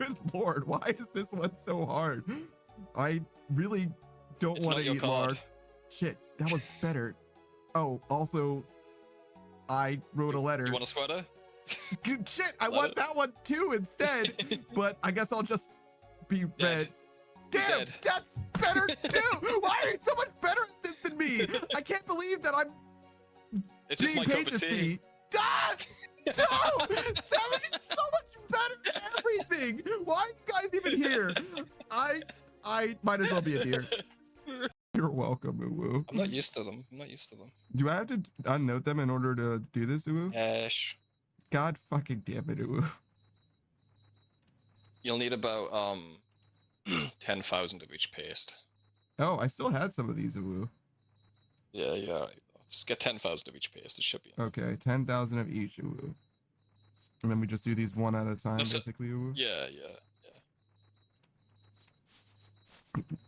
Good lord, why is this one so hard? I really don't want to eat lard. Shit, that was better. Oh, also, I wrote a letter. You want a sweater? Shit, I want that one too instead. But I guess I'll just be red. Damn, that's better too. Why are you so much better at this than me? I can't believe that I'm being paid this fee. Ah! No! Savage's so much better at everything. Why are you guys even here? I might as well be a deer. You're welcome, Uwu. I'm not used to them. Do I have to unnote them in order to do this, Uwu? Yes. God fucking damn it, Uwu. You'll need about 10,000 of each paste. Oh, I still had some of these, Uwu. Yeah. Just get 10,000 of each paste. It should be enough. Okay, 10,000 of each, Uwu. And then we just do these one at a time, basically, Uwu. Yeah.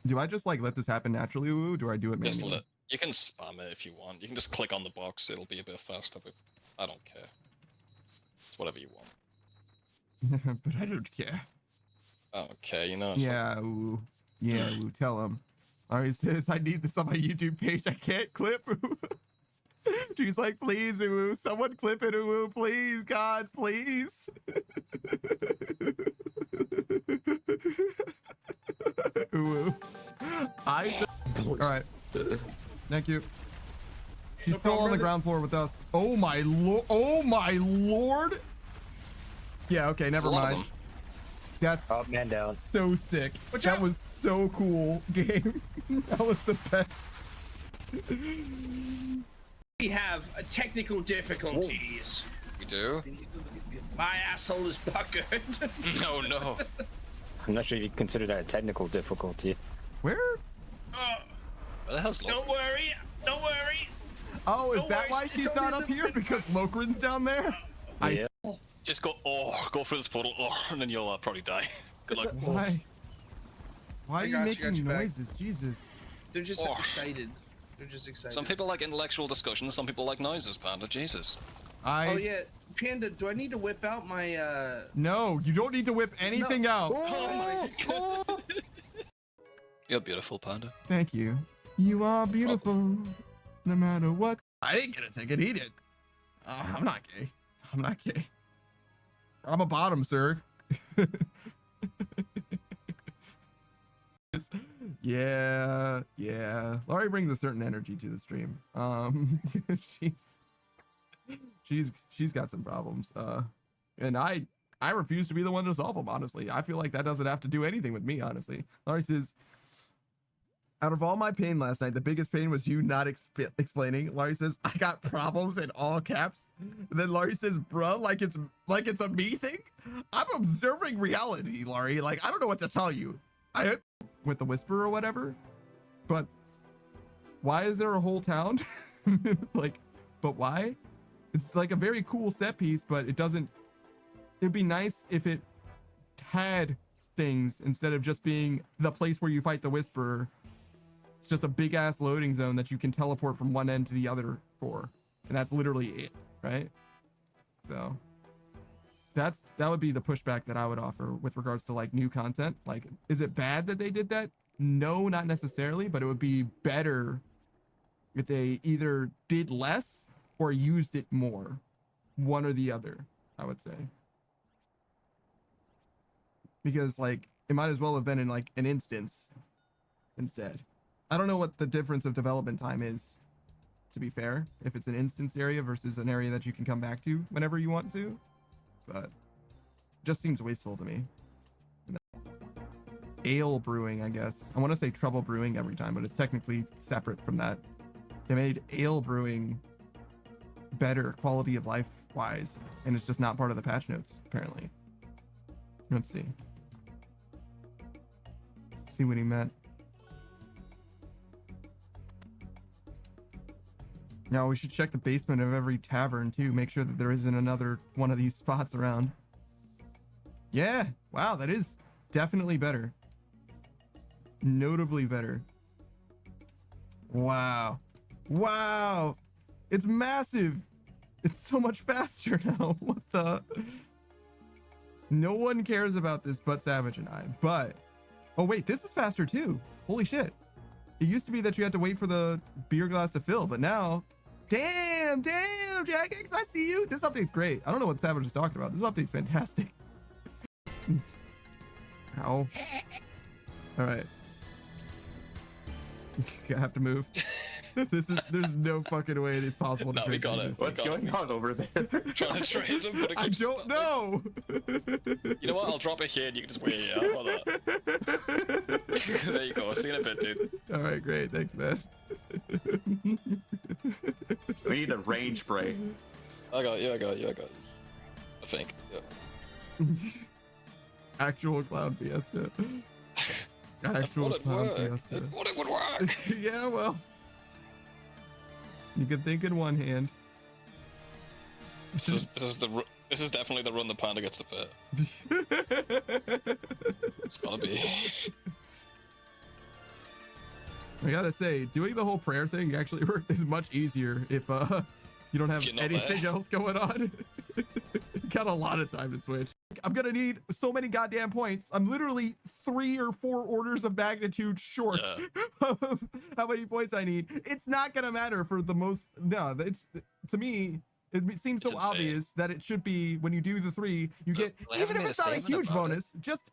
Do I just like let this happen naturally, Uwu? Do I do it manually? You can spam it if you want. You can just click on the box. It'll be a bit faster, but I don't care. It's whatever you want. But I don't care. I don't care, you know. Yeah, Uwu. Yeah, Uwu. Tell him. Ari says, I need this on my YouTube page. I can't clip, Uwu. She's like, please, Uwu. Someone clip it, Uwu. Please, God, please. Uwu. All right. Thank you. She's still on the ground floor with us. Oh my lord. Oh my lord. Yeah, okay, never mind. That's man down. So sick. That was so cool, game. That was the best. We have technical difficulties. We do? My asshole is puckered. No. I'm not sure you consider that a technical difficulty. Where? Where the hell's Don't worry. Oh, is that why she's not up here? Because Lokrin's down there? Yeah. Just go through this portal, and then you'll probably die. Good luck. Why are you making noises? Jesus. They're just excited. Some people like intellectual discussions, some people like noises, Panda. Jesus. Oh yeah, Panda, do I need to whip out my No, you don't need to whip anything out. Oh my god. You're beautiful, Panda. Thank you. You are beautiful, no matter what. I didn't get a ticket, he did. I'm not gay. I'm a bottom, sir. Yeah. Laurie brings a certain energy to the stream. She's got some problems. And I refuse to be the one to solve them, honestly. I feel like that doesn't have to do anything with me, honestly. Laurie says, out of all my pain last night, the biggest pain was you not explaining. Laurie says, I got problems in all caps. And then Laurie says, bruh, like it's a me thing. I'm observing reality, Laurie. Like, I don't know what to tell you. I with the whisper or whatever, but why is there a whole town? Like, but why? It's like a very cool set piece, but it'd be nice if it had things instead of just being the place where you fight the whisperer. It's just a big ass loading zone that you can teleport from one end to the other for, and that's literally it, right? So that would be the pushback that I would offer with regards to like new content. Like, is it bad that they did that? No, not necessarily, but it would be better if they either did less or used it more, one or the other, I would say. Because like it might as well have been in like an instance instead. I don't know what the difference of development time is, to be fair, if it's an instance area versus an area that you can come back to whenever you want to, but just seems wasteful to me. Ale brewing, I guess. I want to say trouble brewing every time, but it's technically separate from that. They made ale brewing better quality of life wise, and it's just not part of the patch notes, apparently. Let's see. See what he meant. Now we should check the basement of every tavern too, make sure that there isn't another one of these spots around. Yeah, wow, that is definitely better. Notably better. Wow. It's massive. It's so much faster now. What the? No one cares about this but Savage and I. But, oh wait, this is faster too. Holy shit. It used to be that you had to wait for the beer glass to fill, but now, damn, Jagex, I see you. This update's great. I don't know what Savage is talking about. This update's fantastic. Ow. All right. I have to move. There's no fucking way it's possible to No, we trade got these. it. What's going on over there? Trying to trade them, but it I keeps don't stopping. know. You know what? I'll drop it here and you can just wait it out. Hold on. There you go. See you in a bit, dude. All right, great. Thanks, man. We need a range spray. I got you. I think. Yeah. Actual clown fiesta. Actual Thought it clown worked. fiesta. I thought it would work. Yeah, well, you can think in one hand. This is definitely the run the panda gets to pit. It's gotta be. I gotta say, doing the whole prayer thing actually is much easier if you don't have If you're not anything there. else going on. You got a lot of time to switch. I'm gonna need so many goddamn points. I'm literally 3 or 4 orders of magnitude short of how many points I need. It's not gonna matter for the most. No, it's, to me, it seems so It's insane. obvious that it should be when you do the 3, you get, They haven't even if made a it's not a statement huge about it. bonus, just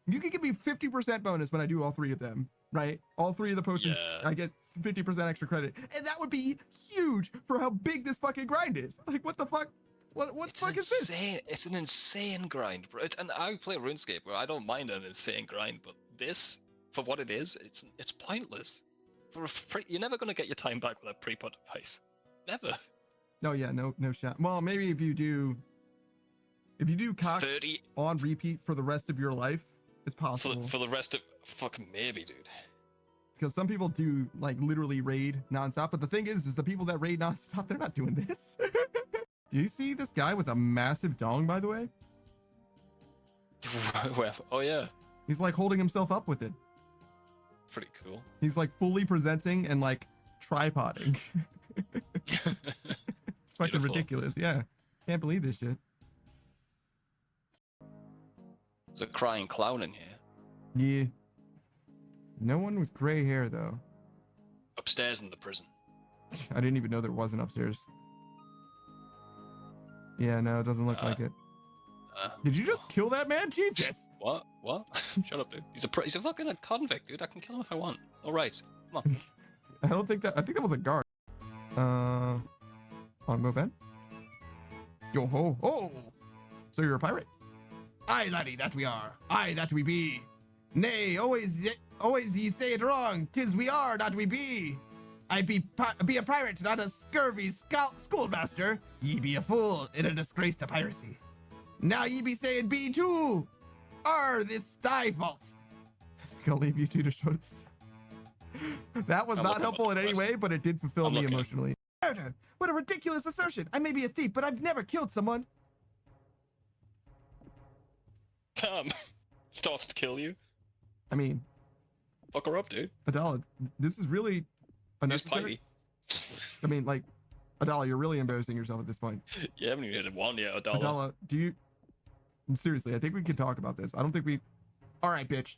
you can give me 50% bonus when I do all 3 of them, right? All 3 of the potions, Yeah. I get 50% extra credit, and that would be huge for how big this fucking grind is. Like, what the fuck? What It's fuck is this? insane. It's an insane grind, bro. And I play RuneScape where I don't mind an insane grind, but this, for what it is, it's pointless. You're never gonna get your time back with a pre-put device. Never. Oh yeah, no shot. Well, maybe if you do It's cock 30 on repeat for the rest of your life, it's possible. for the rest of fucking maybe, dude. Because some people do like literally raid nonstop, but the thing is the people that raid nonstop, they're not doing this. Do you see this guy with a massive dong, by the way? Where? Oh yeah, He's like holding himself up with it. pretty cool. He's like fully presenting and like tripoding. It's fucking Beautiful. ridiculous. Yeah. Can't believe this shit. There's a crying clown in here. Yeah. No one with gray hair though. Upstairs in the prison. I didn't even know there was an upstairs. Yeah, no, it doesn't look like it. Did you just kill that man? Jesus! What? What? Shut up, dude. He's a fucking convict, dude. I can kill him if I want. All right, come on. I don't think that. I think that was a guard. Longbow Ben. Yo ho! Oh, so you're a pirate? Aye, laddie, that we are. Aye, that we be. Nay, always ye say it wrong. 'Tis we are, not we be. I be a pirate, not a scurvy schoolmaster. Ye be a fool and a disgrace to piracy. Now ye be saying be too. Are this thy fault? I think I'll leave you two to show this. That was I'm not looking helpful at in the any way, but it did fulfill I'm me looking. emotionally. Murder! What a ridiculous assertion! I may be a thief, but I've never killed someone. Damn. Starts to kill you. I mean, Fuck her up, dude. Adala, this is really He's unnecessary. piety. I mean, like, Adala, you're really embarrassing yourself at this point. You haven't even hit one yet, Adala. Adala, do you... Seriously, I think we can talk about this. I don't think we... All right, bitch.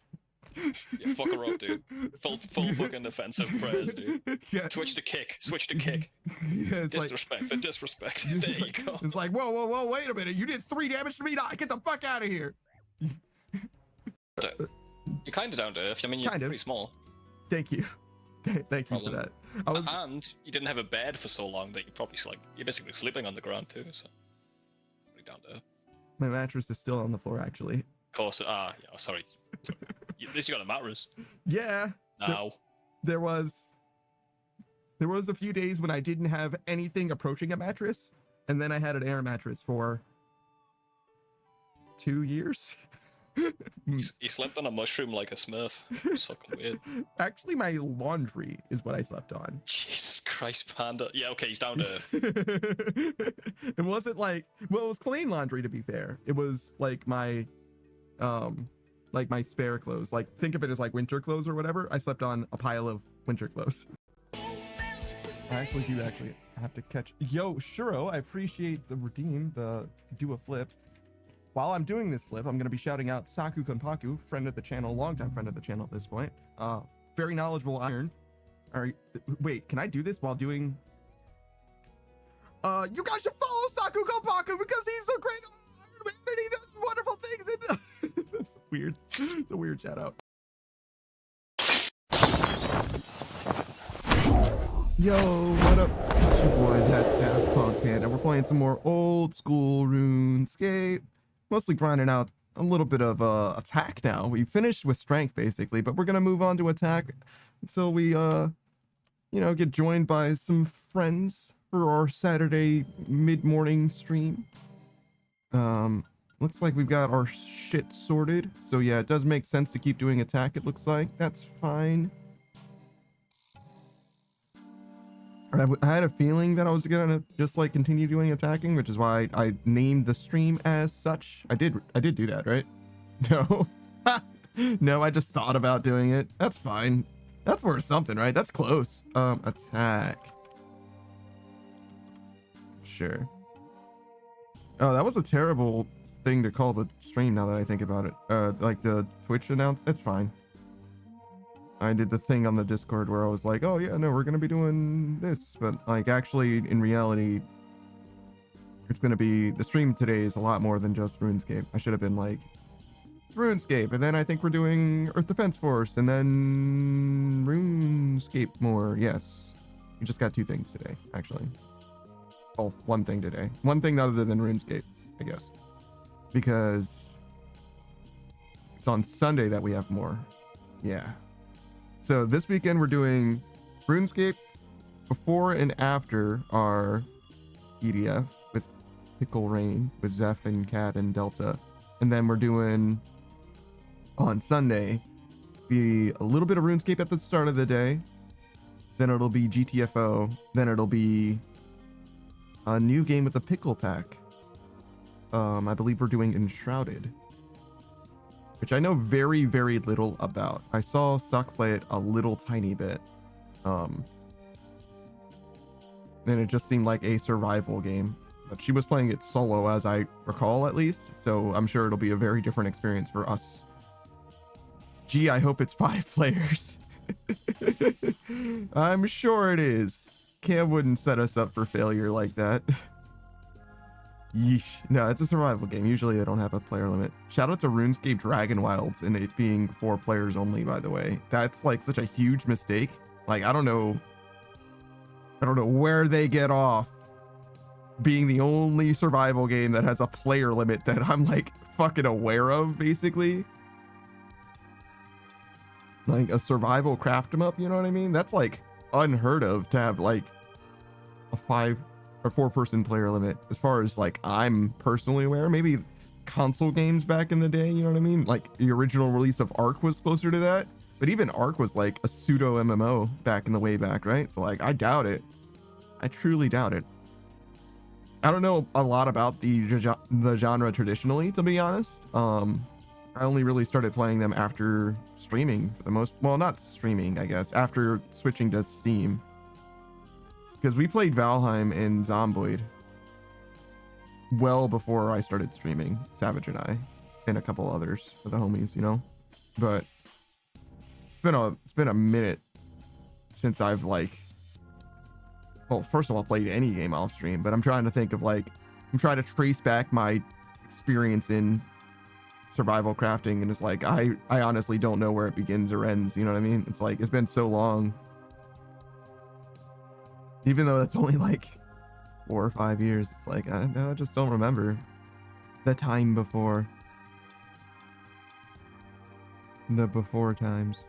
Yeah, fuck her up, dude. Full fucking offensive prayers, dude. Yeah. Switch to kick. Switch to kick. Yeah, it's like... Disrespect. The disrespect. There you go. It's like, whoa, wait a minute. You did 3 damage to me? Nah, get the fuck out of here. You're kind of down to earth. I mean, you're Kind of. pretty small. Thank you. Thank you for Problem. that. I was... And you didn't have a bed for so long that you're probably you're basically sleeping on the ground too. So pretty down to earth. My mattress is still on the floor, actually. Of course. Yeah. Sorry. At least you got a mattress. Yeah. Now. There was a few days when I didn't have anything approaching a mattress, and then I had an air mattress for 2 years. He slept on a mushroom like a smurf. It's fucking weird. Actually, my laundry is what I slept on. Jesus Christ, Panda. Yeah, okay, he's down to earth. It wasn't like, well, it was clean laundry, to be fair. It was like my spare clothes. Like, think of it as like winter clothes or whatever. I slept on a pile of winter clothes. I actually do have to catch. Yo, Shuro, I appreciate the redeem, the do a flip. while I'm doing this flip, I'm going to be shouting out Saku Konpaku, friend of the channel, longtime friend of the channel at this point. Very knowledgeable iron. All right, wait, can I do this while doing? You guys should follow Saku Konpaku because he's so great and he does wonderful things. And that's weird. It's a weird shout out. Yo, what up? It's your boy, that Punk Panda. We're playing some more old school RuneScape. Mostly grinding out a little bit of attack now. We finished with strength basically, but we're gonna move on to attack until we get joined by some friends for our Saturday mid-morning stream. Looks like we've got our shit sorted. So yeah, it does make sense to keep doing attack, it looks like. That's fine. I had a feeling that I was gonna just like continue doing attacking, which is why I named the stream as such. I did do that, right? No. No, I just thought about doing it. That's fine. That's worth something, right? That's close. Attack. Sure. Oh, that was a terrible thing to call the stream now that I think about it. Like the Twitch announce. It's fine. I did the thing on the Discord where I was like, oh yeah, no, we're going to be doing this. But like actually in reality, it's going to be, the stream today is a lot more than just RuneScape. I should have been like, it's RuneScape. And then I think we're doing Earth Defense Force and then RuneScape more. Yes. We just got 2 things today, actually. Oh, 1 thing today. 1 thing other than RuneScape, I guess. Because it's on Sunday that we have more. Yeah. So this weekend we're doing RuneScape before and after our EDF with Pickle Rain, with Zeph and Cat and Delta. And then we're doing on Sunday be a little bit of RuneScape at the start of the day. Then it'll be GTFO. Then it'll be a new game with the Pickle Pack. I believe we're doing Enshrouded, which I know very, very little about. I saw Suck play it a little tiny bit. And it just seemed like a survival game. But she was playing it solo, as I recall, at least. So I'm sure it'll be a very different experience for us. Gee, I hope it's 5 players. I'm sure it is. Cam wouldn't set us up for failure like that. Yeesh. No, it's a survival game. Usually they don't have a player limit. Shout out to RuneScape Dragon Wilds and it being 4 players only, by the way. That's like such a huge mistake. Like, I don't know where they get off being the only survival game that has a player limit that I'm like fucking aware of, basically. Like a survival craft 'em up, you know what I mean? That's like unheard of to have like a 5 or 4 person player limit, as far as like I'm personally aware. Maybe console games back in the day, you know what I mean? Like the original release of Ark was closer to that, but even Ark was like a pseudo MMO back in the way back, right? So like I doubt it. I truly doubt it. I don't know a lot about the genre traditionally, to be honest. I only really started playing them after streaming for the most, well, not streaming, I guess, after switching to Steam. Because we played Valheim and Zomboid well before I started streaming, Savage and I, and a couple others with the homies, you know. But it's been a minute since I've like, well, first of all, played any game off stream. But I'm trying to think of like, I'm trying to trace back my experience in survival crafting, and it's like I honestly don't know where it begins or ends. You know what I mean? It's like it's been so long. Even though it's only like 4 or 5 years, it's like I just don't remember the time before. The before times.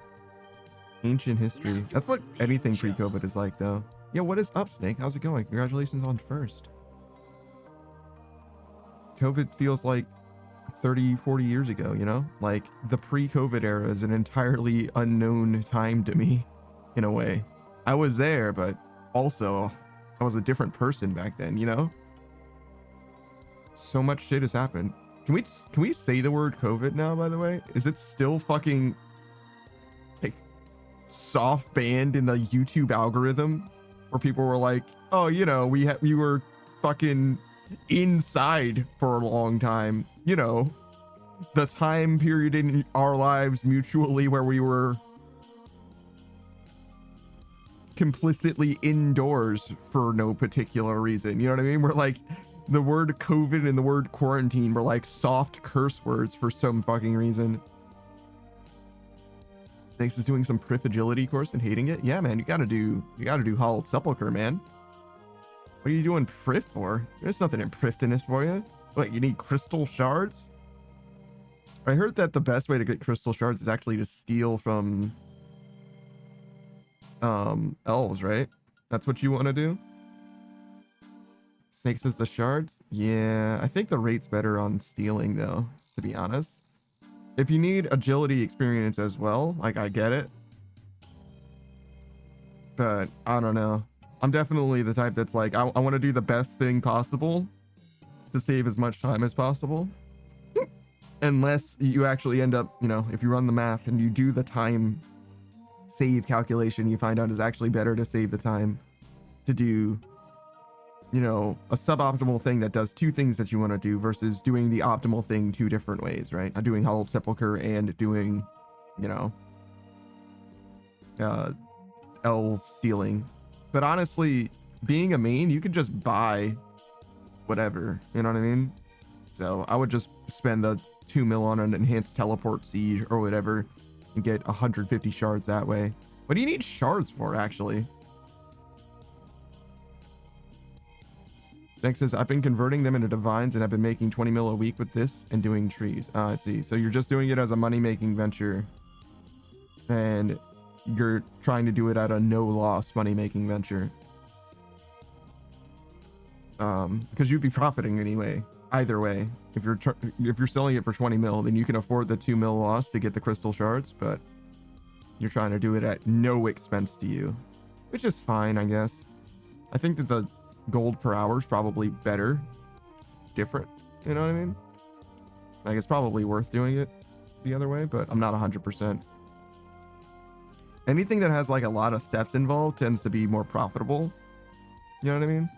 Ancient history. That's what anything pre-COVID is like, though. Yeah, what is up, Snake? How's it going? Congratulations on first. COVID feels like 30, 40 years ago, you know? Like, the pre-COVID era is an entirely unknown time to me, in a way. I was there, but also I was a different person back then, you know? So much shit has happened. Can we say the word COVID now, by the way? Is it still fucking like soft banned in the YouTube algorithm, where people were like, oh, you know, we were fucking inside for a long time, you know, the time period in our lives mutually where we were complicitly indoors for no particular reason. You know what I mean? We're like, the word COVID and the word quarantine were like soft curse words for some fucking reason. Snakes is doing some Prif agility course and hating it. Yeah, man, you gotta do Hollowed Sepulchre, man. What are you doing Prif for? There's nothing in Priftiness for you. What, you need crystal shards? I heard that the best way to get crystal shards is actually to steal from elves, right? That's what you want to do? Snake says the shards? Yeah, I think the rate's better on stealing though, to be honest. If you need agility experience as well, like I get it. But I don't know. I'm definitely the type that's like, I want to do the best thing possible to save as much time as possible. Unless you actually end up, you know, if you run the math and you do the time save calculation, you find out it's actually better to save the time to do, you know, a suboptimal thing that does two things that you want to do versus doing the optimal thing two different ways, right? Doing Hollowed Sepulchre and doing, you know, elf stealing. But honestly, being a main, you could just buy whatever, you know what I mean? So I would just spend the 2 mil on an enhanced teleport siege or whatever and get 150 shards that way. What do you need shards for, actually? Snake says, I've been converting them into divines and I've been making 20 mil a week with this and doing trees. I see. So you're just doing it as a money-making venture and you're trying to do it at a no-loss money-making venture. Because you'd be profiting anyway, either way. If you're selling it for 20 mil, then you can afford the 2 mil loss to get the crystal shards, but you're trying to do it at no expense to you, which is fine, I guess. I think that the gold per hour is probably better, different, you know what I mean? Like, it's probably worth doing it the other way, but I'm not 100%. Anything that has like a lot of steps involved tends to be more profitable, you know what I mean?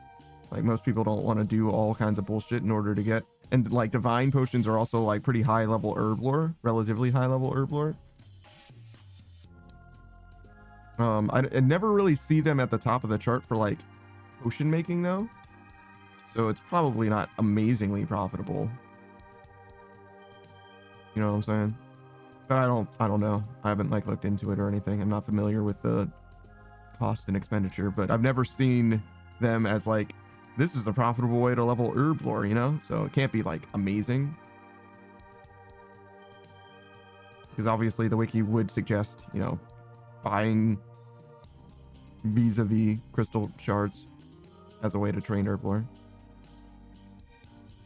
Like, most people don't want to do all kinds of bullshit in order to get, and like divine potions are also like pretty high level herb lore, relatively high level herb lore. I never really see them at the top of the chart for like potion making though, so it's probably not amazingly profitable, you know what I'm saying? But I don't know, I haven't like looked into it or anything. I'm not familiar with the cost and expenditure, but I've never seen them as like, this is a profitable way to level herb lore, you know? So it can't be like amazing, because obviously the wiki would suggest, you know, buying vis-a-vis crystal shards as a way to train herb lore.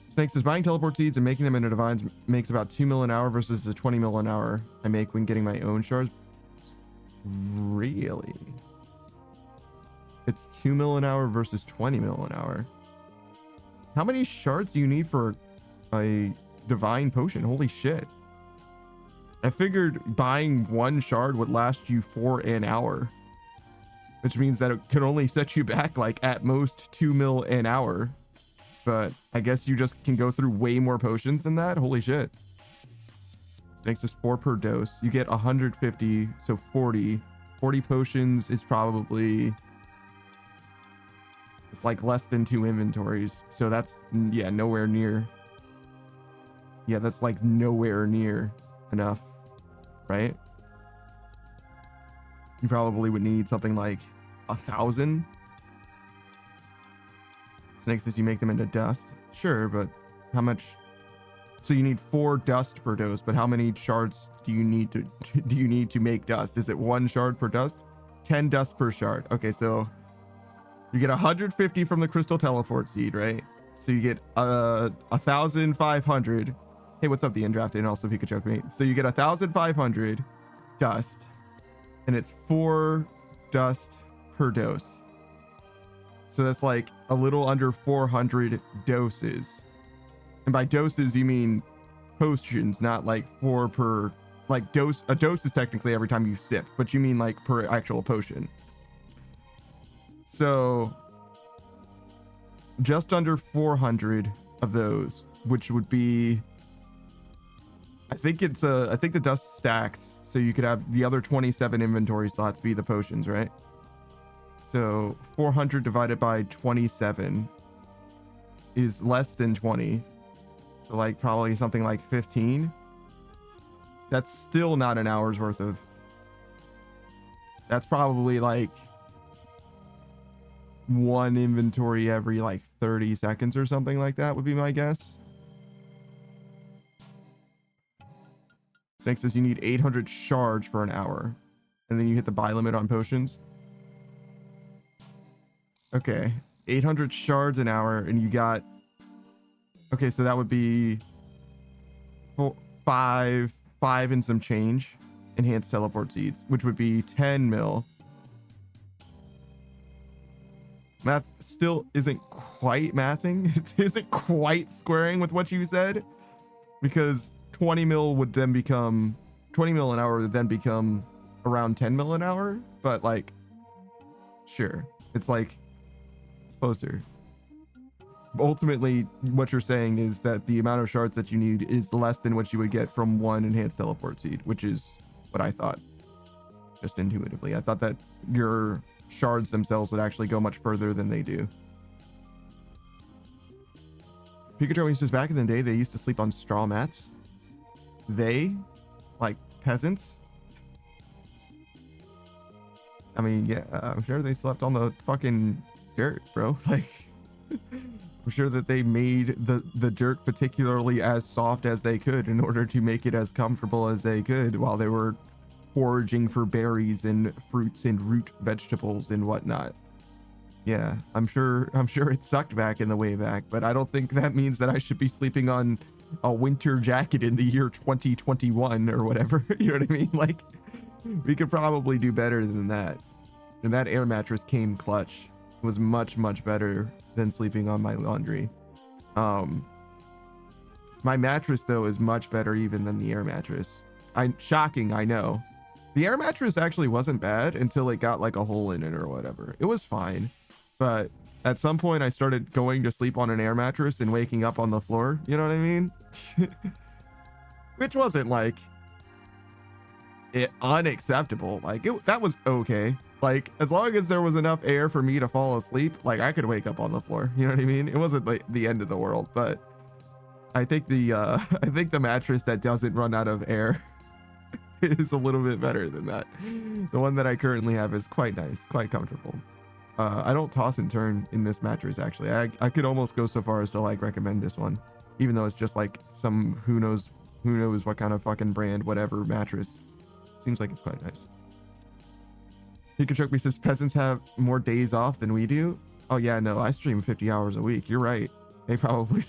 Snake says, buying teleport seeds and making them into divines makes about 2 mil an hour versus the 20 mil an hour I make when getting my own shards. Really? It's 2 mil an hour versus 20 mil an hour. How many shards do you need for a divine potion? Holy shit. I figured buying one shard would last you for an hour, which means that it could only set you back like at most 2 mil an hour. But I guess you just can go through way more potions than that. Holy shit. Snake says 4 per dose. You get 150, so 40. 40 potions is probably, it's like less than 2 inventories. So that's, yeah, nowhere near. Yeah, that's like nowhere near enough, right? You probably would need something like 1,000. Snake says you make them into dust. Sure, but how much? So you need 4 dust per dose, but how many shards do you need to make dust? Is it 1 shard per dust? 10 dust per shard. Okay, so you get 150 from the crystal teleport seed, right? So you get 1,500. Hey, what's up, the Indraft, and also Pikachu mate. So you get 1,500 dust, and it's 4 dust per dose. So that's like a little under 400 doses. And by doses, you mean potions, not like 4 per, like dose. A dose is technically every time you sip, but you mean like per actual potion. So just under 400 of those, which would be think the dust stacks, so you could have the other 27 inventory slots be the potions, right? So 400 divided by 27 is less than 20. So like probably something like 15. That's still not an hour's worth of. That's probably like one inventory every like 30 seconds or something like that would be my guess. Next says you need 800 shards for an hour, and then you hit the buy limit on potions. Okay, 800 shards an hour, and you got. Okay, so that would be five and some change enhanced teleport seeds, which would be 10 mil. Math still isn't quite mathing. It isn't quite squaring with what you said, because 20 mil would then become 20 mil an hour would then become around 10 mil an hour. But like, sure, it's like closer. Ultimately, what you're saying is that the amount of shards that you need is less than what you would get from one enhanced teleport seed, which is what I thought. Just intuitively, I thought that your shards themselves would actually go much further than they do. Pikachu says back in the day they used to sleep on straw mats. They, like peasants. I mean, yeah, I'm sure they slept on the fucking dirt, bro. Like, I'm sure that they made the dirt particularly as soft as they could in order to make it as comfortable as they could while they were foraging for berries and fruits and root vegetables and whatnot. Yeah, I'm sure it sucked back in the way back, but I don't think that means that I should be sleeping on a winter jacket in the year 2021 or whatever. You know what I mean? Like, we could probably do better than that. And that air mattress came clutch. It was much better than sleeping on my laundry. My mattress though is much better even than the air mattress. Shocking, I know. The air mattress actually wasn't bad until it got like a hole in it or whatever. It was fine, but at some point I started going to sleep on an air mattress and waking up on the floor. You know what I mean? Which wasn't like unacceptable. Like that was okay. Like, as long as there was enough air for me to fall asleep, like I could wake up on the floor. You know what I mean? It wasn't like the end of the world, but I think the mattress that doesn't run out of air is a little bit better than that. The one that I currently have is quite nice, quite comfortable. I don't toss and turn in this mattress, actually. I could almost go so far as to like recommend this one, even though it's just like some who knows what kind of fucking brand, whatever mattress. Seems like it's quite nice. Pikachu says peasants have more days off than we do. Oh yeah, no, I stream 50 hours a week. You're right. They probably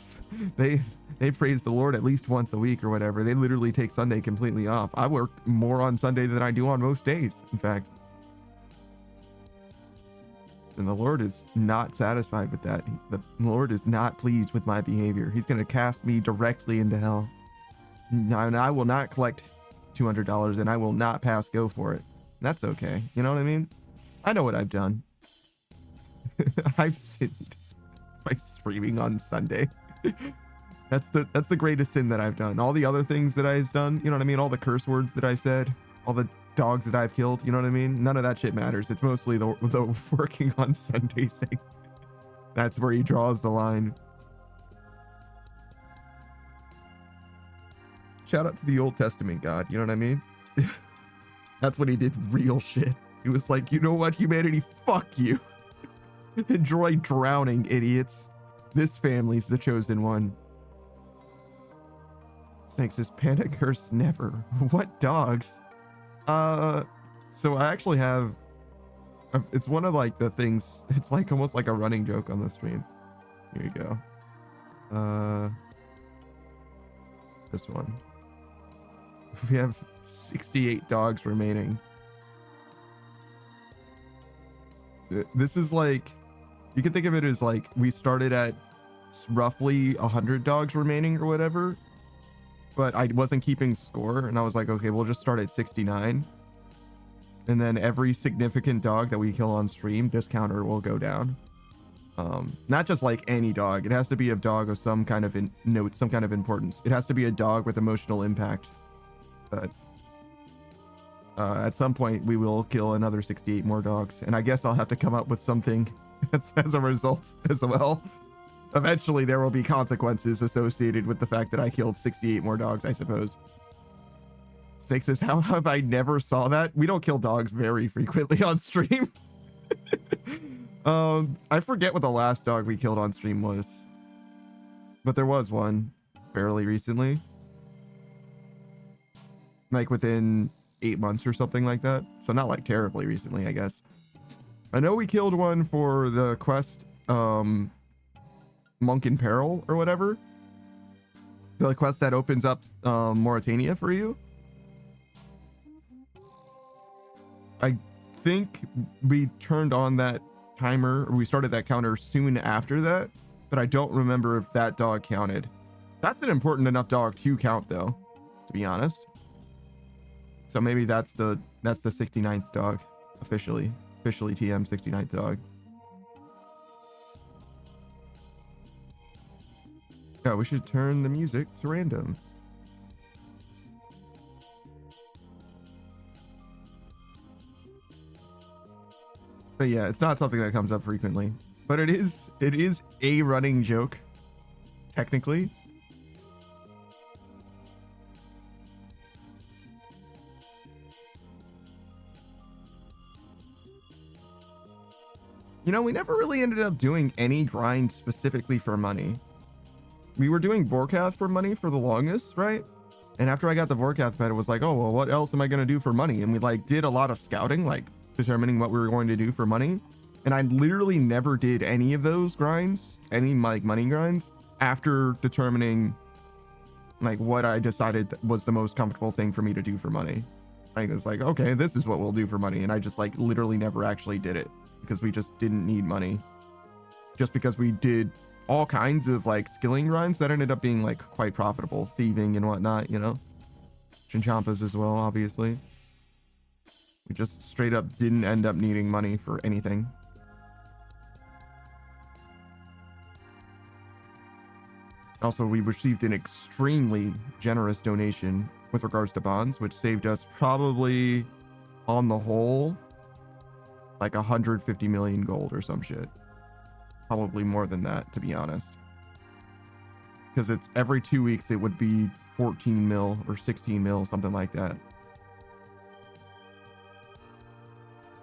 they praise the Lord at least once a week or whatever. They literally take Sunday completely off. I work more on Sunday than I do on most days, in fact. And the Lord is not satisfied with that. The Lord is not pleased with my behavior. He's going to cast me directly into hell. And I will not collect $200 and I will not pass go for it. That's okay. You know what I mean? I know what I've done. I've sinned by streaming on Sunday. That's the greatest sin that I've done. All the other things that I've done, you know what I mean? All the curse words that I've said, all the dogs that I've killed, you know what I mean? None of that shit matters. It's mostly the working on Sunday thing. That's where he draws the line. Shout out to the Old Testament God, you know what I mean? That's when he did real shit. He was like, you know what, humanity, fuck you. Enjoy drowning, idiots. This family's the chosen one. Snake says, Panda curse never. What dogs? So I actually have, it's one of like the things, it's like almost like a running joke on the stream. Here you go. This one. We have 68 dogs remaining. This is like, you can think of it as like we started at roughly 100 dogs remaining or whatever, but I wasn't keeping score, and I was like, okay, we'll just start at 69, and then every significant dog that we kill on stream, this counter will go down. Not just like any dog. It has to be a dog of some kind of note, some kind of importance. It has to be a dog with emotional impact. But at some point we will kill another 68 more dogs, and I guess I'll have to come up with something as a result as well. Eventually there will be consequences associated with the fact that I killed 68 more dogs, I suppose. Snake says, how have I never saw that? We don't kill dogs very frequently on stream. I forget what the last dog we killed on stream was, but there was one fairly recently, like within 8 months or something like that. So not like terribly recently, I guess. I know we killed one for the quest, Monk in Peril or whatever. The quest that opens up Mauritania for you. I think we turned on that timer, or we started that counter soon after that, but I don't remember if that dog counted. That's an important enough dog to count though, to be honest. So maybe that's the 69th dog officially TM 69th dog. Yeah, we should turn the music to random. But yeah, it's not something that comes up frequently, but it is a running joke, technically. You know, we never really ended up doing any grind specifically for money. We were doing Vorkath for money for the longest, right? And after I got the Vorkath pet, it was like, oh, well, what else am I going to do for money? And we like did a lot of scouting, like determining what we were going to do for money. And I literally never did any of those grinds, any like money grinds, after determining like what I decided was the most comfortable thing for me to do for money. I was like, okay, this is what we'll do for money. And I just like literally never actually did it because we just didn't need money. Just because we did all kinds of like skilling grinds that ended up being like quite profitable, thieving and whatnot, you know, Chinchampas as well, obviously. We just straight up didn't end up needing money for anything. Also, we received an extremely generous donation with regards to bonds, which saved us probably on the whole like 150 million gold or some shit. Probably more than that, to be honest. Because it's every 2 weeks, it would be 14 mil or 16 mil, something like that.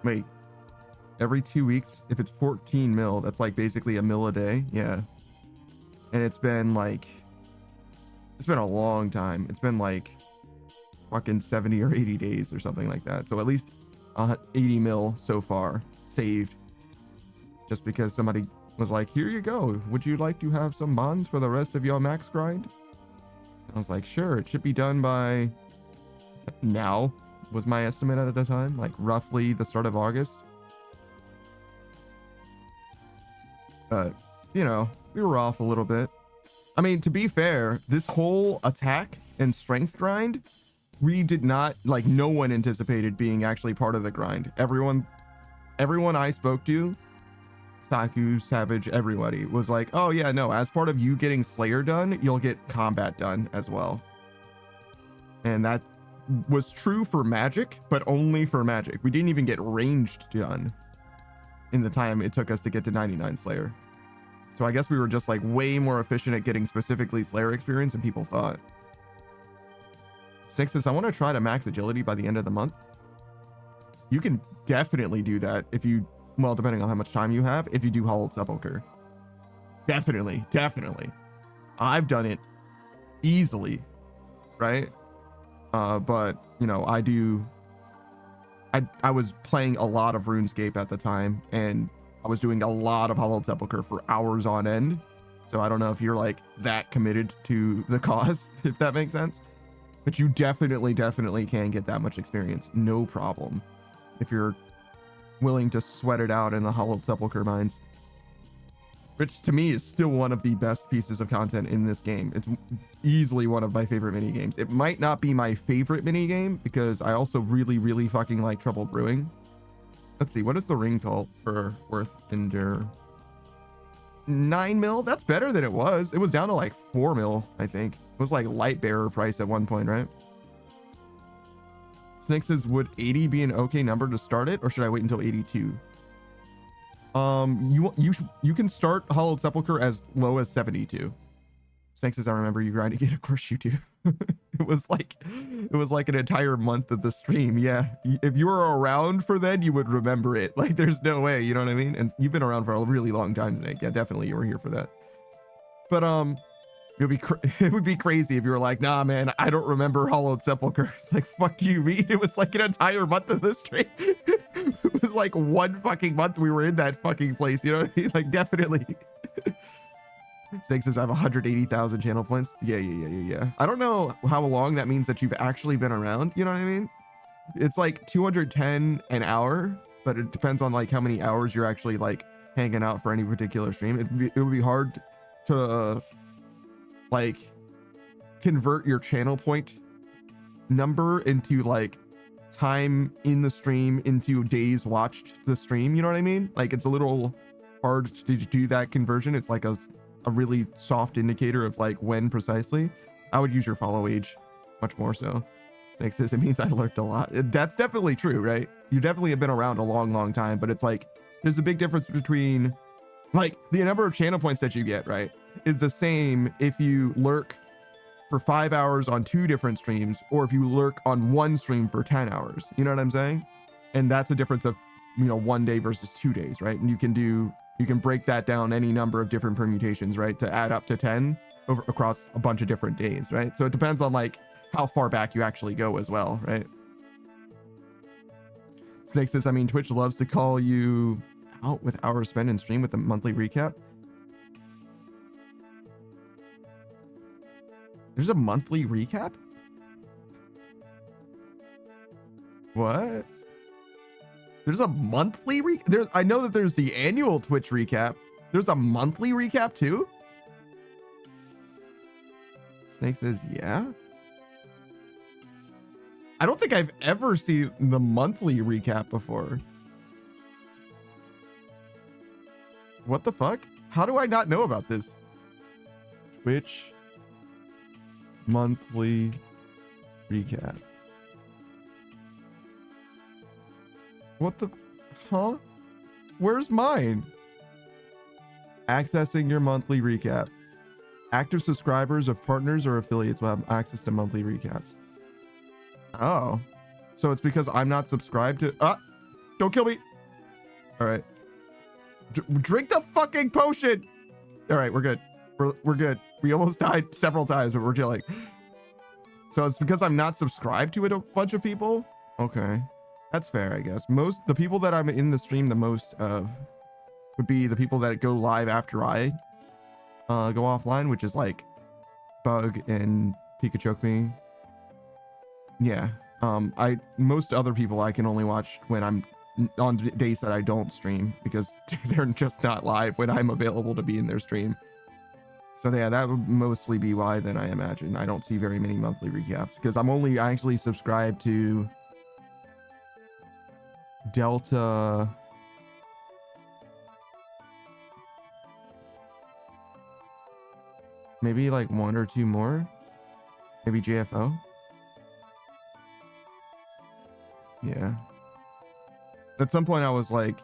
Wait, every 2 weeks, if it's 14 mil, that's like basically a mil a day. Yeah. And it's been a long time. It's been like fucking 70 or 80 days or something like that. So at least 80 mil so far saved, just because somebody was like, here you go, would you like to have some bonds for the rest of your max grind? I was like, sure, it should be done by now, was my estimate at the time, like roughly the start of August. But you know, we were off a little bit. I mean, to be fair, this whole attack and strength grind, we did not, like, no one anticipated being actually part of the grind. Everyone I spoke to, Taku, Savage, everybody was like, oh yeah, no, as part of you getting Slayer done, you'll get combat done as well. And that was true for Magic, but only for Magic. We didn't even get ranged done in the time it took us to get to 99 Slayer. So I guess we were just like way more efficient at getting specifically Slayer experience than people thought. Six says, I want to try to max agility by the end of the month. You can definitely do that if you, well, depending on how much time you have, if you do Hollowed Sepulcher. Definitely. I've done it easily, right? But, you know, I was playing a lot of RuneScape at the time, and I was doing a lot of Hollowed Sepulcher for hours on end. So I don't know if you're like that committed to the cause, if that makes sense. But you definitely can get that much experience, no problem, if you're willing to sweat it out in the Hollowed Sepulcher mines. Which to me is still one of the best pieces of content in this game. It's easily one of my favorite mini games. It might not be my favorite mini game because I also really fucking like Trouble Brewing. Let's see, what is the ring called for Worth Endure? 9 mil. That's better than it was. It was down to like 4 mil, I think. It was like light bearer price at one point, right? Snake says, would 80 be an okay number to start it, or should I wait until 82? You can start Hollowed Sepulchre as low as 72. Snake says, I remember you grinding it. Of course you do. it was like an entire month of the stream. Yeah, if you were around for then, you would remember it. Like, there's no way, you know what I mean? And you've been around for a really long time, Snake. Yeah, definitely you were here for that. But it would be crazy if you were like, nah, man, I don't remember Hollowed Sepulchre. It's like, fuck you, me. It was like an entire month of this stream. It was like one fucking month we were in that fucking place, you know what I mean? Like, definitely. Snake says I have 180,000 channel points. Yeah. I don't know how long that means that you've actually been around, you know what I mean? It's like 210 an hour, but it depends on like how many hours you're actually like hanging out for any particular stream. It would be hard to like convert your channel point number into like time in the stream into days watched the stream, you know what I mean? Like, it's a little hard to do that conversion. It's like a really soft indicator of like when precisely. I would use your follow age much more so. Snake says it means I lurked a lot. That's definitely true, right? You definitely have been around a long time, but it's like there's a big difference between like the number of channel points that you get, right, is the same if you lurk for 5 hours on 2 different streams or if you lurk on one stream for 10 hours. You know what I'm saying? And that's a difference of, you know, 1 day versus 2 days, right? And you can break that down any number of different permutations, right, to add up to 10 across a bunch of different days, right? So it depends on like how far back you actually go as well, right? Snake says, I mean, Twitch loves to call you out with hours spent in stream with a monthly recap. There's a monthly recap? What? There's a monthly I know that there's the annual Twitch recap. There's a monthly recap too? Snake says, yeah. I don't think I've ever seen the monthly recap before. What the fuck? How do I not know about this? Twitch monthly recap. What the, huh? Where's mine? Accessing your monthly recap. Active subscribers of partners or affiliates will have access to monthly recaps. Oh, so it's because I'm not subscribed to, don't kill me. All right. Drink the fucking potion. All right, we're good. We're good. We almost died several times, but we're chilling. So it's because I'm not subscribed to a bunch of people. Okay. That's fair, I guess. The people that I'm in the stream the most of would be the people that go live after I go offline, which is like Bug and Pikachu. Yeah. Most other people I can only watch when I'm on days that I don't stream because they're just not live when I'm available to be in their stream. So yeah, that would mostly be why then I imagine I don't see very many monthly recaps because I'm only actually subscribed to Delta. Maybe like 1 or 2 more. Maybe JFO. Yeah. At some point I was like,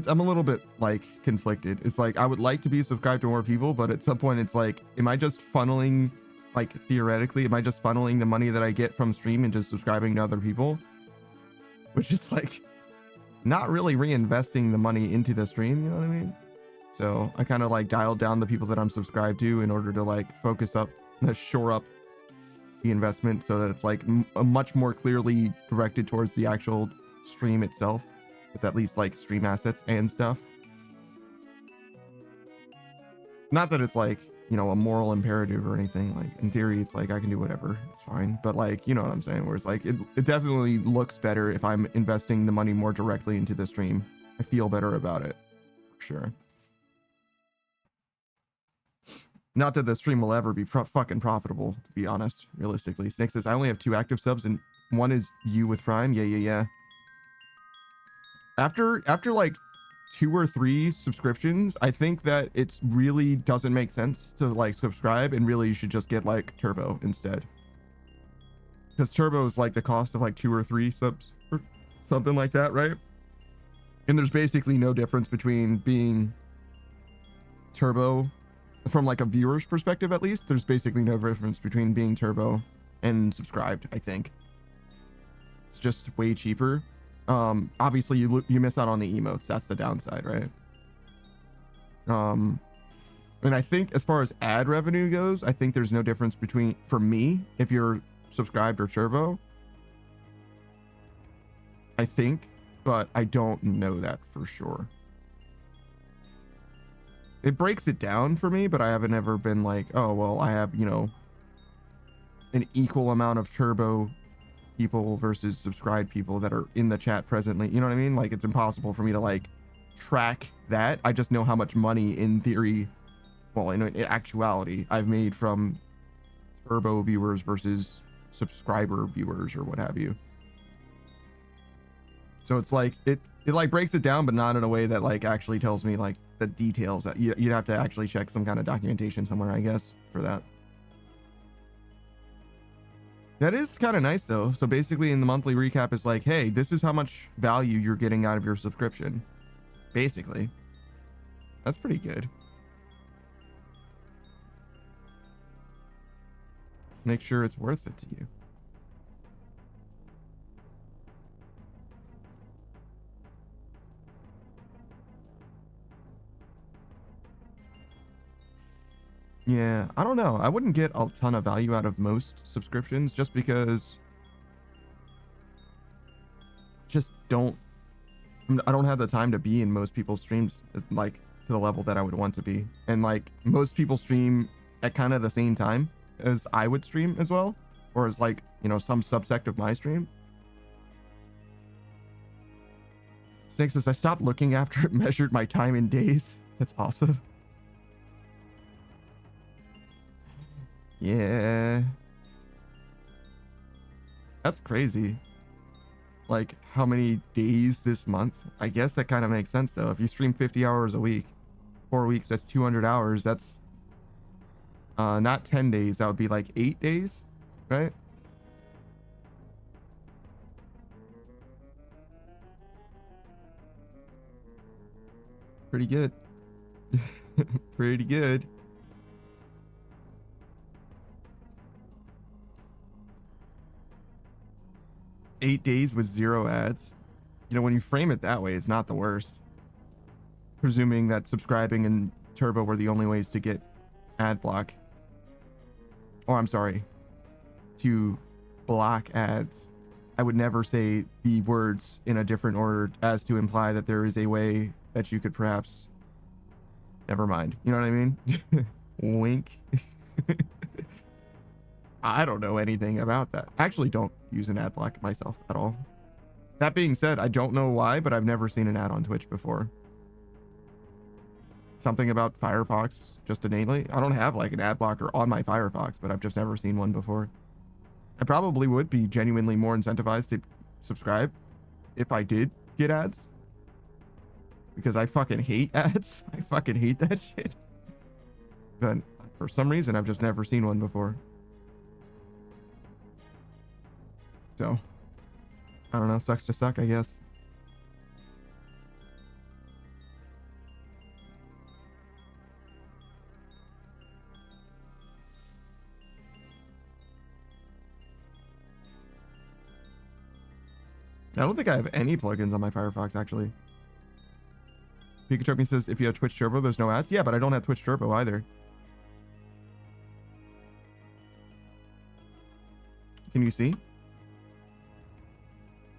I'm a little bit like conflicted. It's like I would like to be subscribed to more people, but at some point it's like, am I just funneling, like theoretically, am I just funneling the money that I get from stream into subscribing to other people? Which is like not really reinvesting the money into the stream, you know what I mean? So I kind of like dialed down the people that I'm subscribed to in order to like focus up, shore up the investment so that it's like a much more clearly directed towards the actual stream itself with at least like stream assets and stuff. Not that it's like, you know, a moral imperative or anything. Like in theory, it's like I can do whatever, it's fine. But like, you know what I'm saying? Where it's like, it definitely looks better if I'm investing the money more directly into the stream. I feel better about it, for sure. Not that the stream will ever be fucking profitable, to be honest, realistically. Snake says, I only have 2 active subs and one is you with Prime. Yeah. After like 2 or 3 subscriptions, I think that it's really doesn't make sense to like subscribe, and really you should just get like Turbo instead. Because Turbo is like the cost of like 2 or 3 subs or something like that, right? And there's basically no difference between being Turbo from like a viewer's perspective, at least. There's basically no difference between being Turbo and subscribed, I think. It's just way cheaper. Obviously you miss out on the emotes. That's the downside, right? And I think as far as ad revenue goes, I think there's no difference between, for me, if you're subscribed or Turbo. I think, but I don't know that for sure. It breaks it down for me, but I haven't ever been like, oh, well, I have, you know, an equal amount of Turbo people versus subscribed people that are in the chat presently. You know what I mean? Like, it's impossible for me to like track that. I just know how much money in theory, well, in actuality, I've made from Turbo viewers versus subscriber viewers or what have you. So it's like, it like breaks it down, but not in a way that like actually tells me like the details. That you'd have to actually check some kind of documentation somewhere, I guess, for that. That is kind of nice though. So basically in the monthly recap is like, hey, this is how much value you're getting out of your subscription. Basically. That's pretty good. Make sure it's worth it to you. Yeah, I don't know. I wouldn't get a ton of value out of most subscriptions just because I don't have the time to be in most people's streams like to the level that I would want to be. And like most people stream at kind of the same time as I would stream as well, or as like, you know, some subsect of my stream. Snake says, I stopped looking after it measured my time in days. That's awesome. Yeah. That's crazy. Like how many days this month? I guess that kind of makes sense though. If you stream 50 hours a week, 4 weeks, that's 200 hours. That's not 10 days. That would be like 8 days, right? Pretty good. Pretty good. Eight days with 0 ads. You know, when you frame it that way, it's not the worst. Presuming that subscribing and Turbo were the only ways to get ad block. Oh, I'm sorry. To block ads. I would never say the words in a different order as to imply that there is a way that you could perhaps... Never mind. You know what I mean? Wink. I don't know anything about that. I actually don't use an ad block myself at all. That being said, I don't know why, but I've never seen an ad on Twitch before. Something about Firefox, just innately. I don't have like an ad blocker on my Firefox, but I've just never seen one before. I probably would be genuinely more incentivized to subscribe if I did get ads. Because I fucking hate ads. I fucking hate that shit. But for some reason, I've just never seen one before. So, I don't know. Sucks to suck, I guess. I don't think I have any plugins on my Firefox, actually. Pikachu says, if you have Twitch Turbo, there's no ads. Yeah, but I don't have Twitch Turbo either. Can you see?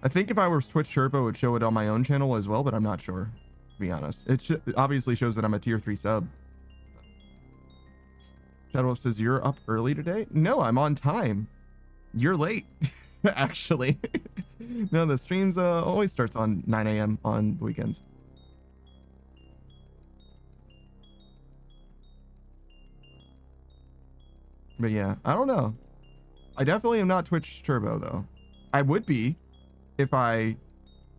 I think if I were Twitch Turbo, it would show it on my own channel as well, but I'm not sure, to be honest. It obviously shows that I'm a tier 3 sub. Shadowwolf says, you're up early today? No, I'm on time. You're late, actually. No, the streams always starts on 9 a.m. on the weekends. But yeah, I don't know. I definitely am not Twitch Turbo, though. I would be if I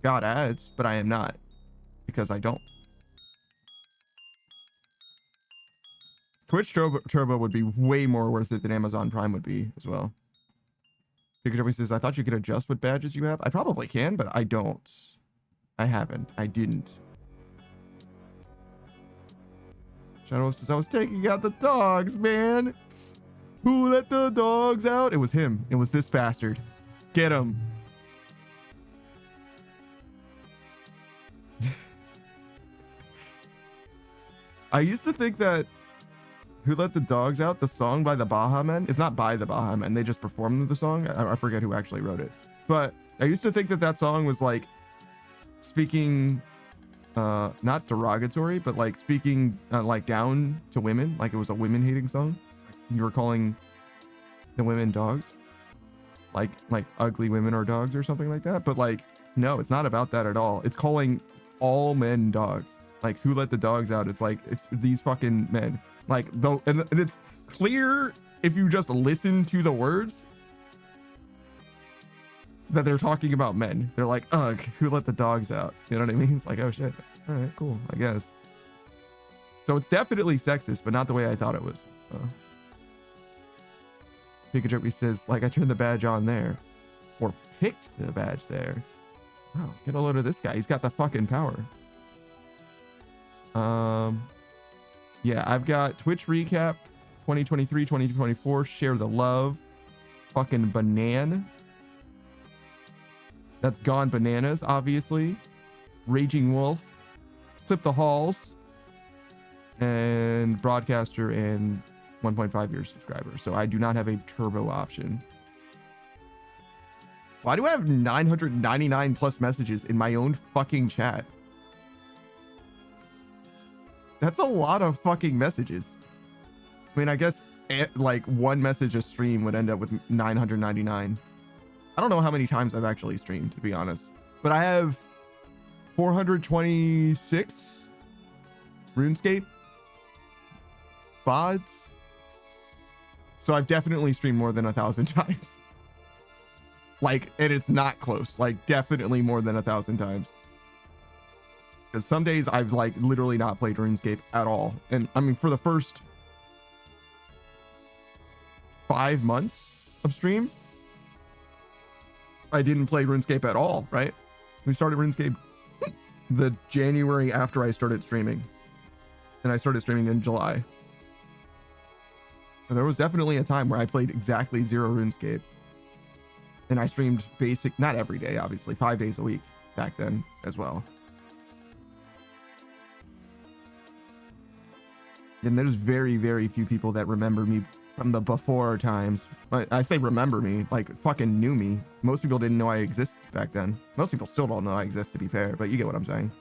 got ads, but I am not because I don't. Twitch Turbo would be way more worth it than Amazon Prime would be as well. Pikachu says, I thought you could adjust what badges you have. I probably can, but I don't. I haven't. I didn't. Shadow says, I was taking out the dogs, man. Who let the dogs out? It was him. It was this bastard. Get him. I used to think that Who Let the Dogs Out, the song by the Baha Men, it's not by the Baha Men, they just performed the song. I forget who actually wrote it. But I used to think that that song was like speaking, not derogatory, but like speaking like down to women. Like it was a women hating song. You were calling the women dogs. Like ugly women or dogs or something like that. But like, no, it's not about that at all. It's calling all men dogs. Like Who Let the Dogs Out? It's like, it's these fucking men. Like though, and it's clear if you just listen to the words that they're talking about men. They're like, ugh, who let the dogs out? You know what I mean? It's like, oh shit. All right, cool, I guess. So it's definitely sexist, but not the way I thought it was. Pikachu says, like, I turned the badge on there, or picked the badge there. Oh, get a load of this guy. He's got the fucking power. Yeah, I've got Twitch recap 2023, 2024, share the love, fucking banana. That's Gone Bananas, obviously. Raging Wolf, Clip the Halls, and Broadcaster and 1.5 year subscriber. So I do not have a turbo option. Why do I have 999 plus messages in my own fucking chat? That's a lot of fucking messages. I mean, I guess like one message a stream would end up with 999. I don't know how many times I've actually streamed, to be honest, but I have 426 RuneScape VODs. So I've definitely streamed more than 1,000 times. Like, and it's not close, like definitely more than 1,000 times. Because some days I've like literally not played RuneScape at all. And I mean, for the first 5 months of stream, I didn't play RuneScape at all, right? We started RuneScape the January after I started streaming. And I started streaming in July. So there was definitely a time where I played exactly 0 RuneScape. And I streamed not every day, obviously, 5 days a week back then as well. And there's very, very few people that remember me from the before times. I say remember me, like fucking knew me. Most people didn't know I existed back then. Most people still don't know I exist, to be fair, but you get what I'm saying.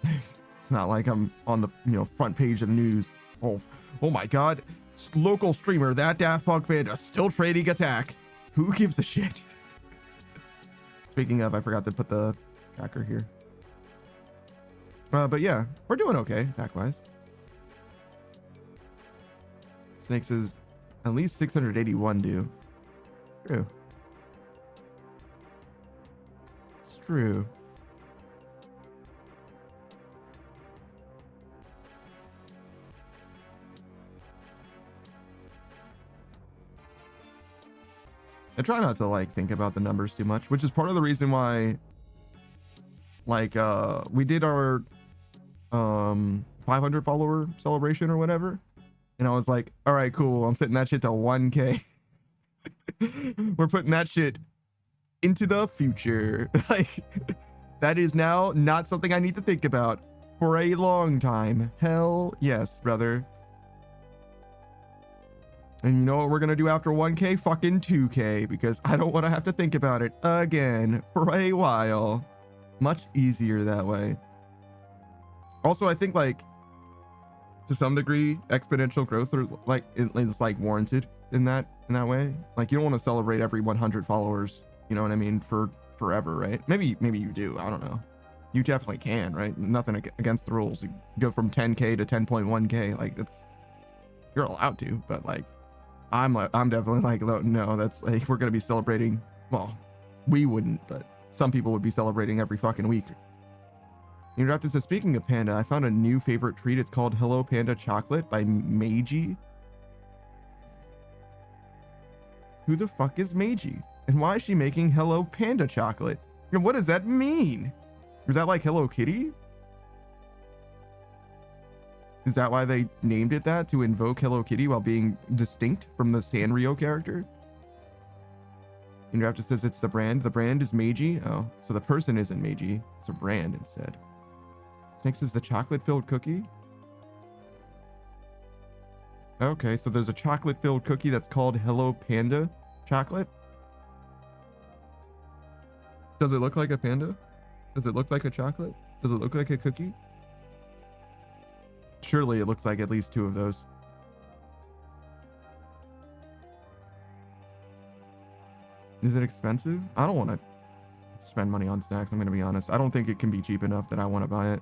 It's not like I'm on the front page of the news. Oh my god, local streamer, that Daft Punk band is still trading attack. Who gives a shit? Speaking of, I forgot to put the tracker here. But yeah, we're doing okay attack wise. Snake says at least 681 do. True. It's true. I try not to like think about the numbers too much, which is part of the reason why like we did our 500 follower celebration or whatever, and I was like, all right, cool, I'm setting that shit to 1K. We're putting that shit into the future. Like, that is now not something I need to think about for a long time. Hell yes, brother. And you know what we're gonna do after 1K? Fucking 2K, because I don't want to have to think about it again for a while. Much easier that way. Also, I think like to some degree exponential growth or like is like warranted in that way. Like, you don't want to celebrate every 100 followers, you know what I mean, for forever, right? Maybe you do, I don't know. You definitely can, right? Nothing against the rules. You go from 10K to 10.1K, like you're allowed to, but like I'm definitely like, no, that's like, we're gonna be celebrating. Well, we wouldn't, but some people would be celebrating every fucking week, Interrupted says, speaking of panda, I found a new favorite treat. It's called Hello Panda Chocolate by Meiji. Who the fuck is Meiji? And why is she making Hello Panda Chocolate? And what does that mean? Is that like Hello Kitty? Is that why they named it that? To invoke Hello Kitty while being distinct from the Sanrio character? Interrupted says it's the brand. The brand is Meiji. Oh, so the person isn't Meiji. It's a brand instead. Snake says the chocolate-filled cookie. Okay, so there's a chocolate-filled cookie that's called Hello Panda Chocolate. Does it look like a panda? Does it look like a chocolate? Does it look like a cookie? Surely it looks like at least two of those. Is it expensive? I don't want to spend money on snacks, I'm going to be honest. I don't think it can be cheap enough that I want to buy it.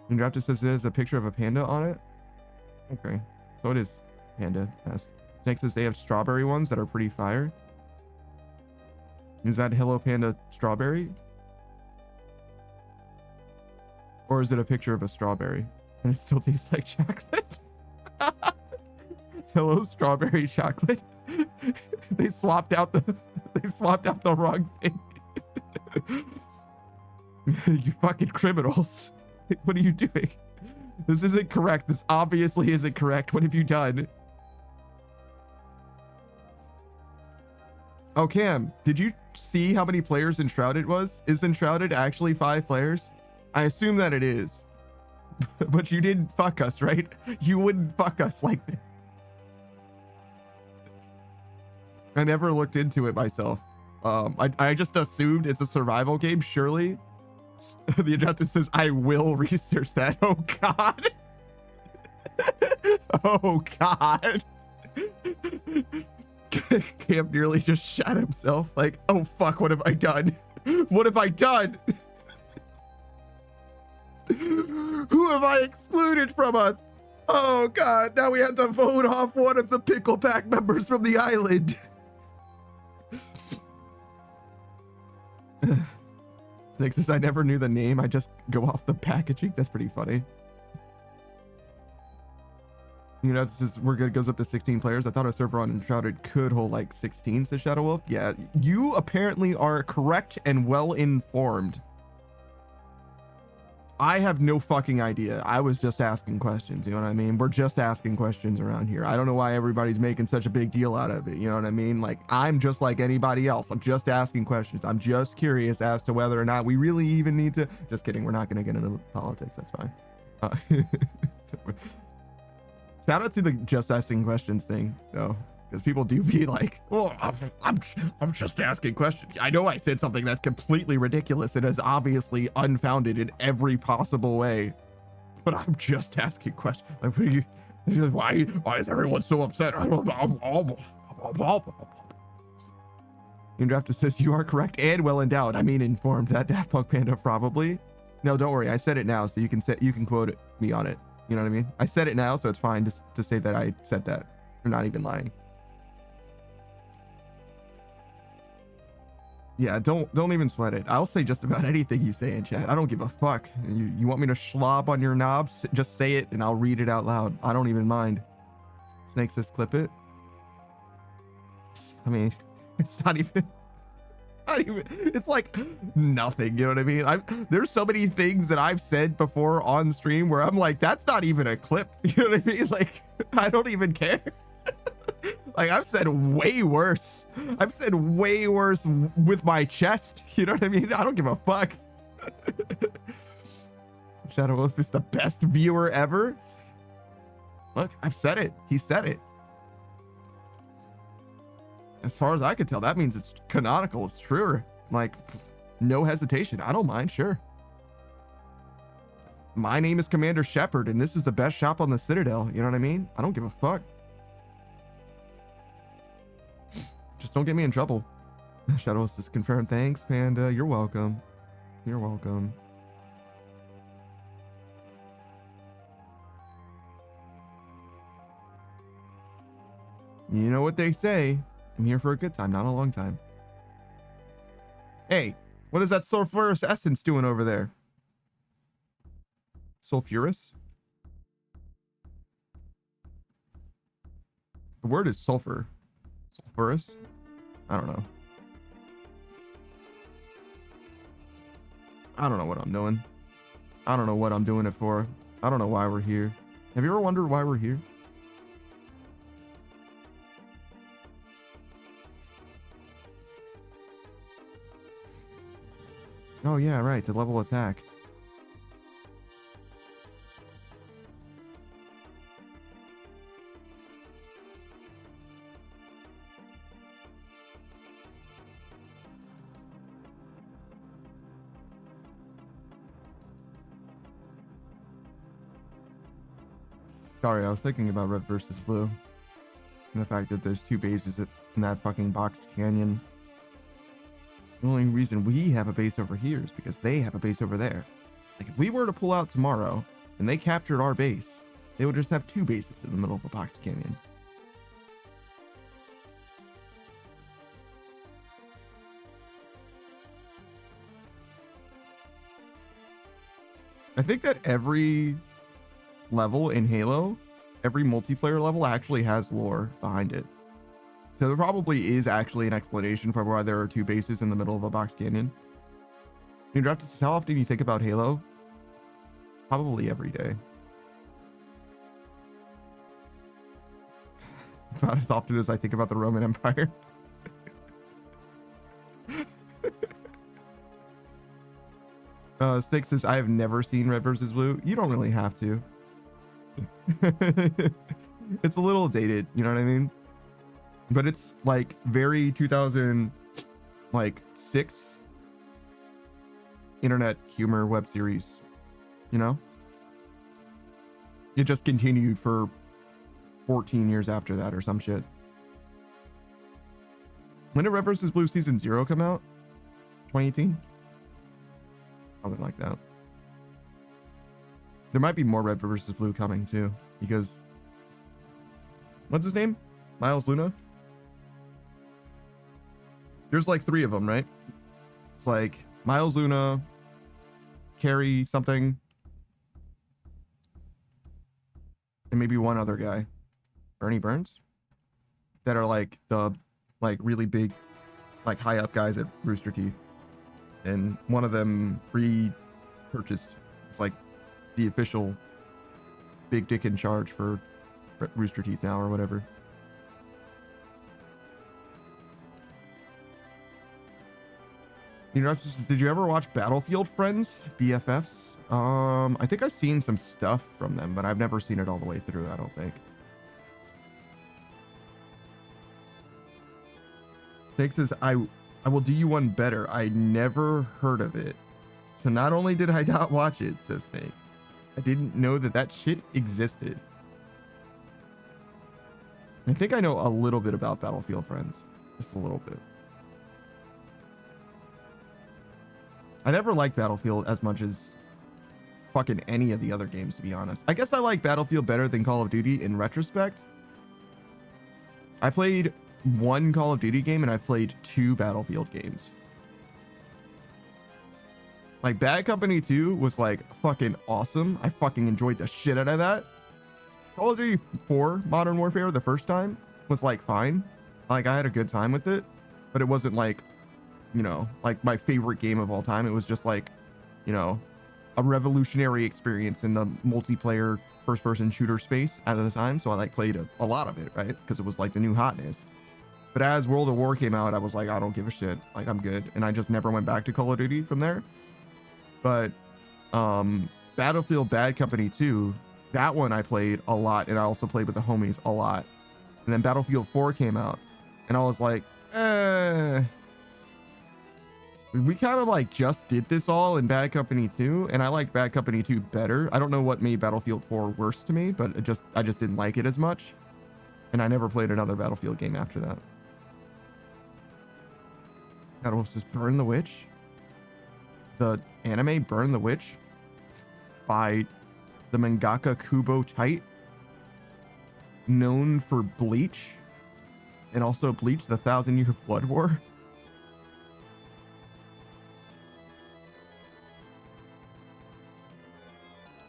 And Draft just says there's a picture of a panda on it. Okay, so it is panda. Yes. Snake says they have strawberry ones that are pretty fire. Is that Hello Panda strawberry? Or is it a picture of a strawberry and it still tastes like chocolate? Hello strawberry chocolate. They swapped out the wrong thing. You fucking criminals. What are you doing? This isn't correct. This obviously isn't correct. What have you done? Oh, Cam, did you see how many players Enshrouded was? Is Enshrouded actually 5 players? I assume that it is. But you didn't fuck us, right? You wouldn't fuck us like this. I never looked into it myself. I just assumed it's a survival game, surely. The objective says, I will research that. Oh, God. Oh, God. Cam nearly just shot himself. Like, oh, fuck, what have I done? What have I done? Who have I excluded from us? Oh, God, now we have to vote off one of the Pickleback members from the island. Snake says, I never knew the name. I just go off the packaging. That's pretty funny. You know, this is, we're good. It goes up to 16 players. I thought a server on Enshrouded could hold like 16, says Shadow Wolf. Yeah, you apparently are correct and well informed. I have no fucking idea. I was just asking questions. You know what I mean? We're just asking questions around here. I don't know why everybody's making such a big deal out of it. You know what I mean? Like, I'm just like anybody else. I'm just asking questions. I'm just curious as to whether or not we really even need to. Just kidding. We're not going to get into politics. That's fine. Shout out to the just asking questions thing, though. Because people do be like, oh, I'm just asking questions. I know I said something that's completely ridiculous and is obviously unfounded in every possible way, but I'm just asking questions. Like, what are you, why is everyone so upset? Draft says you are correct and well endowed. I mean informed. That Daft Punk Panda probably. No, don't worry. I said it now, so you can quote me on it. You know what I mean? I said it now, so it's fine to say that I said that. You're not even lying. Yeah, don't even sweat it. I'll say just about anything you say in chat. I don't give a fuck. You want me to slob on your knobs? Just say it and I'll read it out loud. I don't even mind. Snake says clip it. I mean, it's not even, it's like nothing, you know what I mean? There's so many things that I've said before on stream where I'm like, that's not even a clip. You know what I mean? Like, I don't even care. Like, I've said way worse. I've said way worse with my chest. You know what I mean? I don't give a fuck. Shadow Wolf is the best viewer ever. Look, I've said it. He said it. As far as I could tell, that means it's canonical. It's true. Like, no hesitation. I don't mind. Sure. My name is Commander Shepard, and this is the best shop on the Citadel. You know what I mean? I don't give a fuck. Just don't get me in trouble. Shadows just confirmed. Thanks, Panda. You're welcome. You're welcome. You know what they say. I'm here for a good time, not a long time. Hey, what is that sulfurous essence doing over there? Sulfurous? The word is sulfur. Sulfurous? I don't know. I don't know what I'm doing. I don't know what I'm doing it for. I don't know why we're here. Have you ever wondered why we're here? Oh yeah, right, the level attack. Sorry, I was thinking about red versus blue. And the fact that there's two bases in that fucking boxed canyon. The only reason we have a base over here is because they have a base over there. Like, if we were to pull out tomorrow and they captured our base, they would just have two bases in the middle of a boxed canyon. I think that every level in Halo, every multiplayer level actually has lore behind it. So there probably is actually an explanation for why there are two bases in the middle of a box canyon. You have to how often you think about Halo? Probably every day. About as often as I think about the Roman Empire. Stick says, I have never seen Red versus Blue. You don't really have to. It's a little dated, you know what I mean? But it's like very 2006 internet humor web series, you know? It just continued for 14 years after that or some shit. When did Red vs. Blue Season 0 come out? 2018? Something like that. There might be more Red vs. Blue coming too, because what's his name? Miles Luna? There's like 3 of them, right? It's like Miles Luna, Carrie something, and maybe one other guy, Bernie Burns, that are like the really big, like high up guys at Rooster Teeth. And one of them repurchased. It's like the official big dick in charge for Rooster Teeth now or whatever. You know, did you ever watch Battlefield Friends? BFFs? I think I've seen some stuff from them, but I've never seen it all the way through, I don't think. Jake says, I will do you one better. I never heard of it. So not only did I not watch it, says Snake, I didn't know that shit existed. I think I know a little bit about Battlefield Friends. Just a little bit. I never liked Battlefield as much as fucking any of the other games, to be honest. I guess I like Battlefield better than Call of Duty in retrospect. I played 1 Call of Duty game and I played 2 Battlefield games. Like Bad Company 2 was like fucking awesome. I fucking enjoyed the shit out of that. Call of Duty 4 Modern Warfare the first time was like fine. Like I had a good time with it, but it wasn't like, you know, like my favorite game of all time. It was just like, you know, a revolutionary experience in the multiplayer first person shooter space at the time. So I like played a lot of it, right? Because it was like the new hotness. But as World of War came out, I was like, I don't give a shit. Like I'm good. And I just never went back to Call of Duty from there. But Battlefield Bad Company 2, that one I played a lot. And I also played with the homies a lot. And then Battlefield 4 came out. And I was like, we kind of like just did this all in Bad Company 2, and I like Bad Company 2 better. I don't know what made Battlefield 4 worse to me, but I just didn't like it as much. And I never played another Battlefield game after that. That was just Burn the Witch. The anime Burn the Witch by the mangaka Kubo Tite, known for Bleach and also Bleach the 1,000-Year Blood War.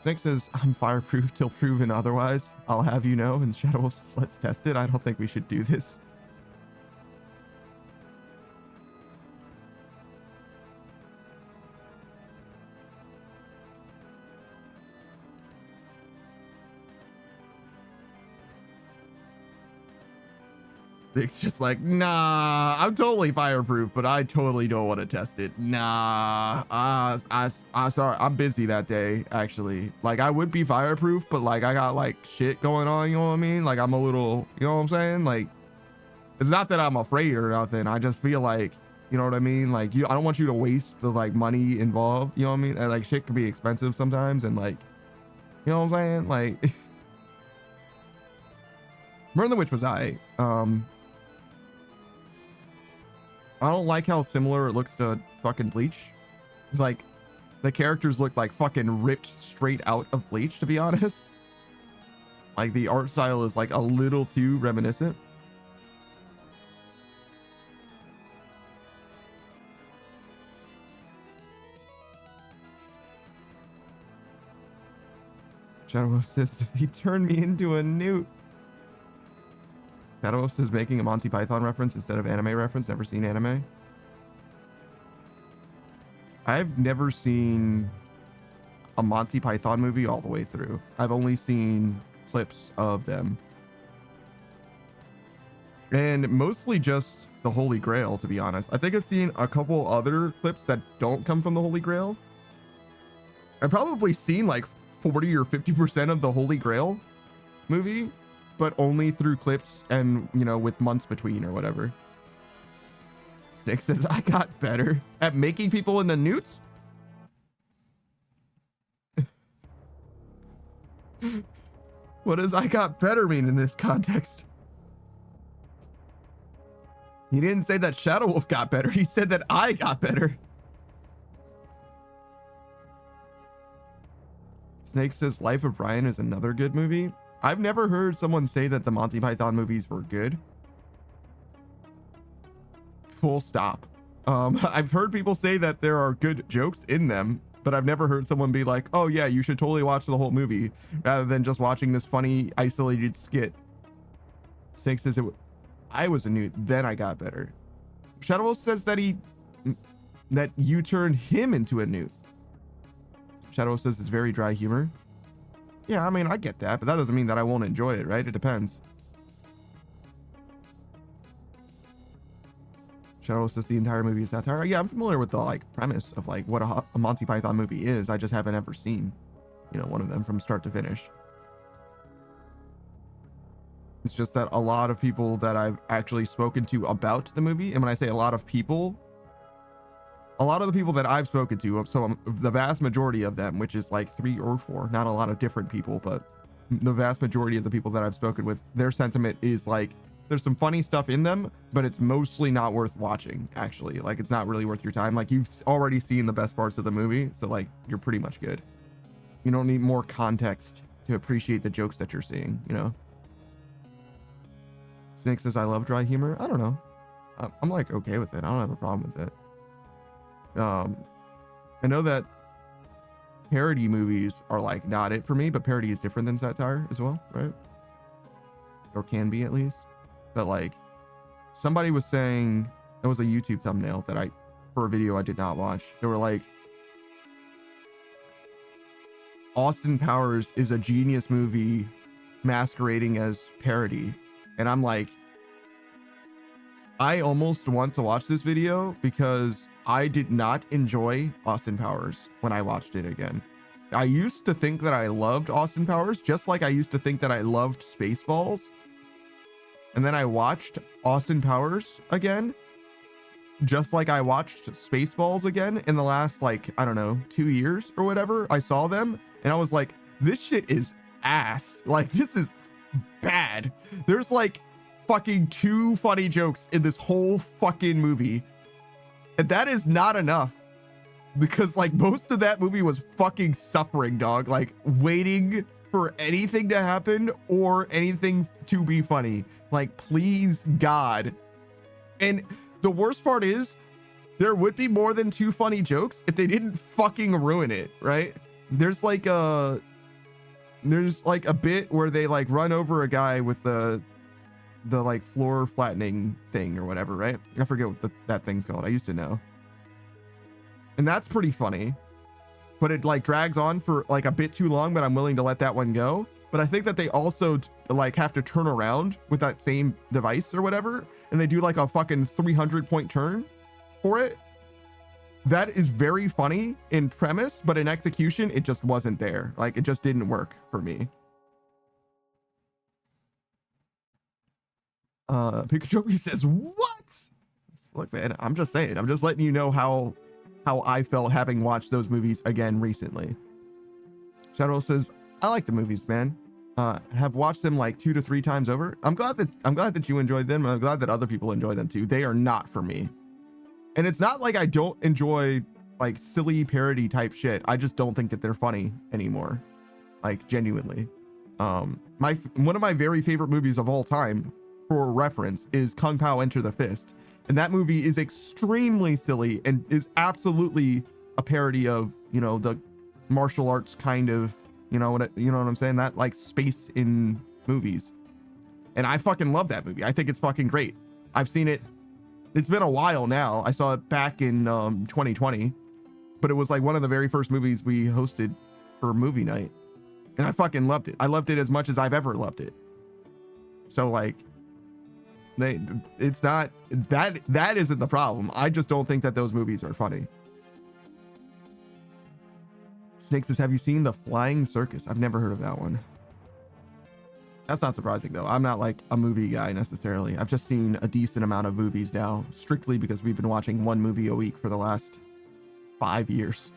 Snake says, I'm fireproof till proven otherwise. I'll have you know. And Shadow Wolf says, let's test it. I don't think we should do this. It's just like, nah, I'm totally fireproof, but I totally don't want to test it. Nah, sorry, I'm busy that day, actually. Like, I would be fireproof, but like, I got like shit going on, you know what I mean? Like, I'm a little, you know what I'm saying? Like, it's not that I'm afraid or nothing. I just feel like, you know what I mean? Like, I don't want you to waste the like money involved, you know what I mean? And, like, shit can be expensive sometimes, and like, you know what I'm saying? Like, Burn the Witch was I don't like how similar it looks to fucking Bleach. Like, the characters look like fucking ripped straight out of Bleach, to be honest. Like, the art style is like a little too reminiscent. Shadow says he turned me into a newt. Shadow is making a Monty Python reference instead of anime reference. Never seen anime. I've never seen a Monty Python movie all the way through. I've only seen clips of them. And mostly just the Holy Grail, to be honest. I think I've seen a couple other clips that don't come from the Holy Grail. I've probably seen like 40 or 50% of the Holy Grail movie, but only through clips and, you know, with months between or whatever. Snake says, I got better at making people into newts. What does I got better mean in this context? He didn't say that Shadow Wolf got better. He said that I got better. Snake says Life of Brian is another good movie. I've never heard someone say that the Monty Python movies were good. Full stop. I've heard people say that there are good jokes in them, but I've never heard someone be like, oh yeah, you should totally watch the whole movie rather than just watching this funny isolated skit. Snake says I was a newt, then I got better. Shadow Wolf says that that you turned him into a newt. Shadow Wolf says it's very dry humor. Yeah, I mean, I get that, but that doesn't mean that I won't enjoy it, right? It depends. Shadow Wolf says the entire movie is satire. Yeah, I'm familiar with the like premise of like what a Monty Python movie is. I just haven't ever seen, you know, one of them from start to finish. It's just that a lot of people that I've actually spoken to about the movie, and when I say a lot of people, a lot of the people that I've spoken to, so the vast majority of them, which is like 3 or 4, not a lot of different people, but the vast majority of the people that I've spoken with, their sentiment is like, there's some funny stuff in them, but it's mostly not worth watching, actually. Like, it's not really worth your time. Like, you've already seen the best parts of the movie, so like, you're pretty much good. You don't need more context to appreciate the jokes that you're seeing, you know? Snake says, I love dry humor. I don't know. I'm like okay with it. I don't have a problem with it. I know that parody movies are like not it for me, but parody is different than satire as well, right? Or can be at least. But like somebody was saying, it was a YouTube thumbnail that for a video I did not watch. They were like, Austin Powers is a genius movie masquerading as parody. And I'm like, I almost want to watch this video because I did not enjoy Austin Powers when I watched it again. I used to think that I loved Austin Powers, just like I used to think that I loved Spaceballs. And then I watched Austin Powers again, just like I watched Spaceballs again in the last, like, I don't know, 2 years or whatever. I saw them and I was like, this shit is ass. Like, this is bad. There's like fucking 2 funny jokes in this whole fucking movie. And that is not enough because like most of that movie was fucking suffering, dog. Like waiting for anything to happen or anything to be funny. Like, please God. And the worst part is there would be more than 2 funny jokes if they didn't fucking ruin it, right? There's like There's like a bit where they like run over a guy with the like floor flattening thing or whatever, right? I forget what that thing's called. I used to know. And that's pretty funny, but it like drags on for like a bit too long, but I'm willing to let that one go. But I think that they also like have to turn around with that same device or whatever, and they do like a fucking 300-point turn for it. That is very funny in premise, but in execution, it just wasn't there. Like, it just didn't work for me. Pikachu says, what? Look, man, I'm just saying. I'm just letting you know how I felt having watched those movies again recently. Shadow says, I like the movies, man. Have watched them like 2 to 3 times over. I'm glad that you enjoyed them. I'm glad that other people enjoy them too. They are not for me. And it's not like I don't enjoy like silly parody type shit. I just don't think that they're funny anymore. Like, genuinely. One of my very favorite movies of all time, for reference, is Kung Pao Enter the Fist. And that movie is extremely silly and is absolutely a parody of, you know, the martial arts kind of, you know what I'm saying? That like space in movies. And I fucking love that movie. I think it's fucking great. I've seen it. It's been a while now. I saw it back in 2020, but it was like one of the very first movies we hosted for movie night. And I fucking loved it. I loved it as much as I've ever loved it. So like, it's not that isn't the problem. I just don't think that those movies are funny. Snake says, have you seen The Flying Circus? I've never heard of that one. That's not surprising though. I'm not like a movie guy necessarily. I've just seen a decent amount of movies now, strictly because we've been watching one movie a week for the last 5 years.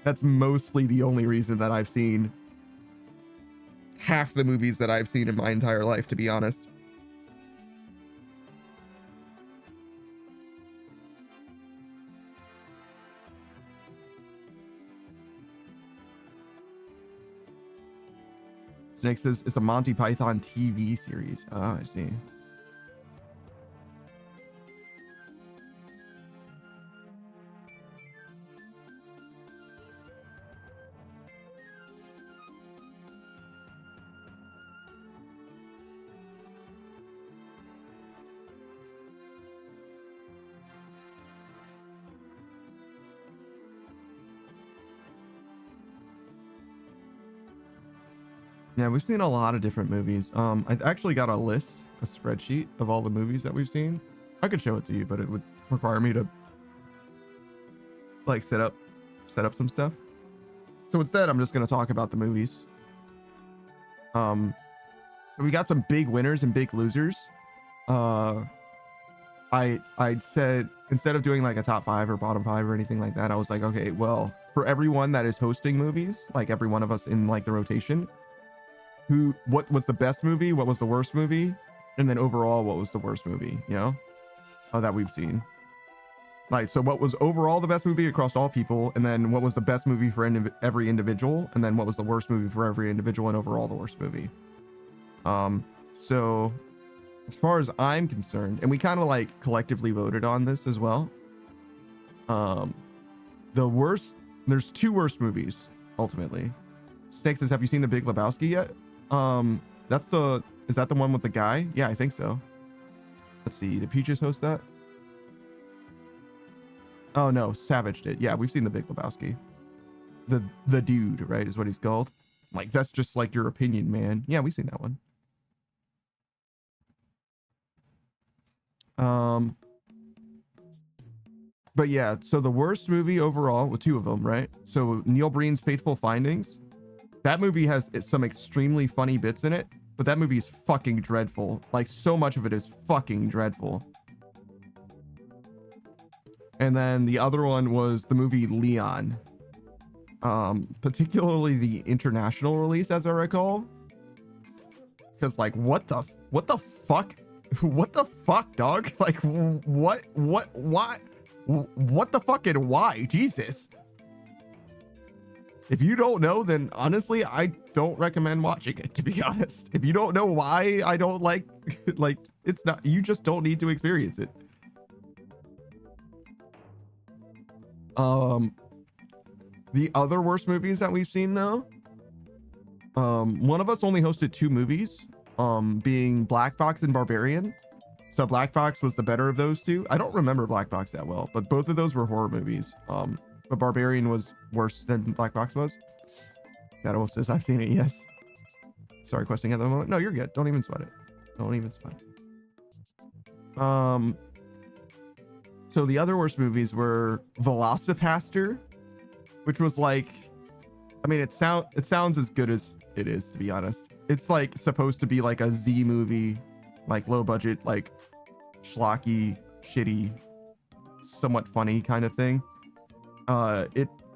That's mostly the only reason that I've seen half the movies that I've seen in my entire life, to be honest. Snake says it's a Monty Python TV series. Oh, I see. Yeah, we've seen a lot of different movies. I actually got a spreadsheet of all the movies that we've seen. I could show it to you, but it would require me to like set up some stuff. So instead, I'm just going to talk about the movies. So we got some big winners and big losers. I said, instead of doing like a top 5 or bottom 5 or anything like that, I was like, okay, well, for everyone that is hosting movies, like every one of us in like the rotation, what was the best movie, what was the worst movie, and then overall what was the worst movie, you know, that we've seen. Like, so what was overall the best movie across all people, and then what was the best movie for every individual, and then what was the worst movie for every individual, and overall the worst movie. So as far as I'm concerned, and we kind of like collectively voted on this as well, there's 2 worst movies ultimately. Snake says, have you seen The Big Lebowski yet? Is that the one with the guy? Yeah, I think so. Let's see, did Peaches host that? Oh no, Savage did. Yeah, we've seen The Big Lebowski. The dude, right, is what he's called. Like, that's just like your opinion, man. Yeah, we've seen that one. But yeah, so the worst movie overall, with 2 of them, right? So Neil Breen's Faithful Findings. That movie has some extremely funny bits in it, but that movie is fucking dreadful. Like, so much of it is fucking dreadful. And then the other one was the movie Leon. Particularly the international release, as I recall. Because like, what the fuck? What the fuck, dog? Like, what the fuck and why? Jesus. If you don't know, then honestly, I don't recommend watching it, to be honest. If you don't know why I don't like it's not, you just don't need to experience it. The other worst movies that we've seen though, one of us only hosted 2 movies, being Black Box and Barbarian. So Black Box was the better of those 2. I don't remember Black Box that well, but both of those were horror movies. But Barbarian was worse than Black Box was. Shadow Wolf says, I've seen it, yes. Sorry, questing at the moment. No, you're good. Don't even sweat it. Don't even sweat it. So the other worst movies were Velocipaster, which was like, I mean, it sounds as good as it is, to be honest. It's like supposed to be like a Z movie, like low budget, like schlocky, shitty, somewhat funny kind of thing.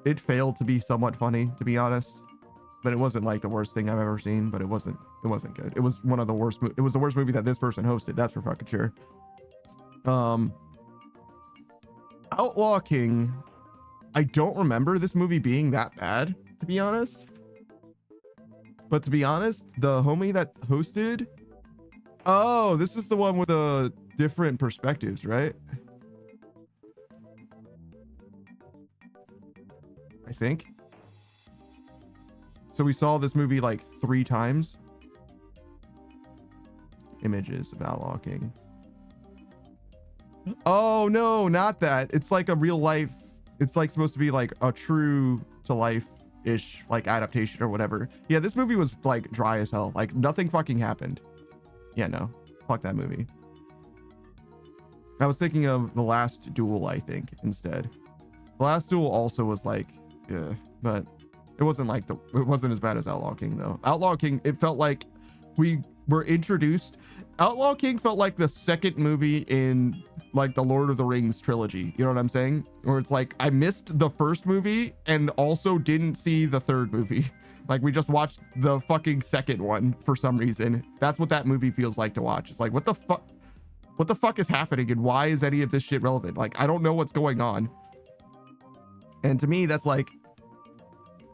It failed to be somewhat funny, to be honest, but it wasn't like the worst thing I've ever seen, but it wasn't good. It was one of the worst. It was the worst movie that this person hosted. That's for fucking sure. Outlaw King, I don't remember this movie being that bad, to be honest. But to be honest, the homie that hosted, oh, this is the one with the different perspectives, right? I think. So we saw this movie like 3 times. Images of Outlaw King. Oh no, not that. It's like a real life. It's like supposed to be like a true to life ish like adaptation or whatever. Yeah, this movie was like dry as hell. Like nothing fucking happened. Yeah, no. Fuck that movie. I was thinking of The Last Duel, I think, instead. The Last Duel also was like, yeah, but it wasn't like it wasn't as bad as Outlaw King though. Outlaw King, it felt like we were introduced. Outlaw King felt like the second movie in like the Lord of the Rings trilogy. You know what I'm saying? Where it's like I missed the first movie and also didn't see the third movie. Like we just watched the fucking second one for some reason. That's what that movie feels like to watch. It's like, what the fuck is happening and why is any of this shit relevant? Like, I don't know what's going on. And to me, that's like,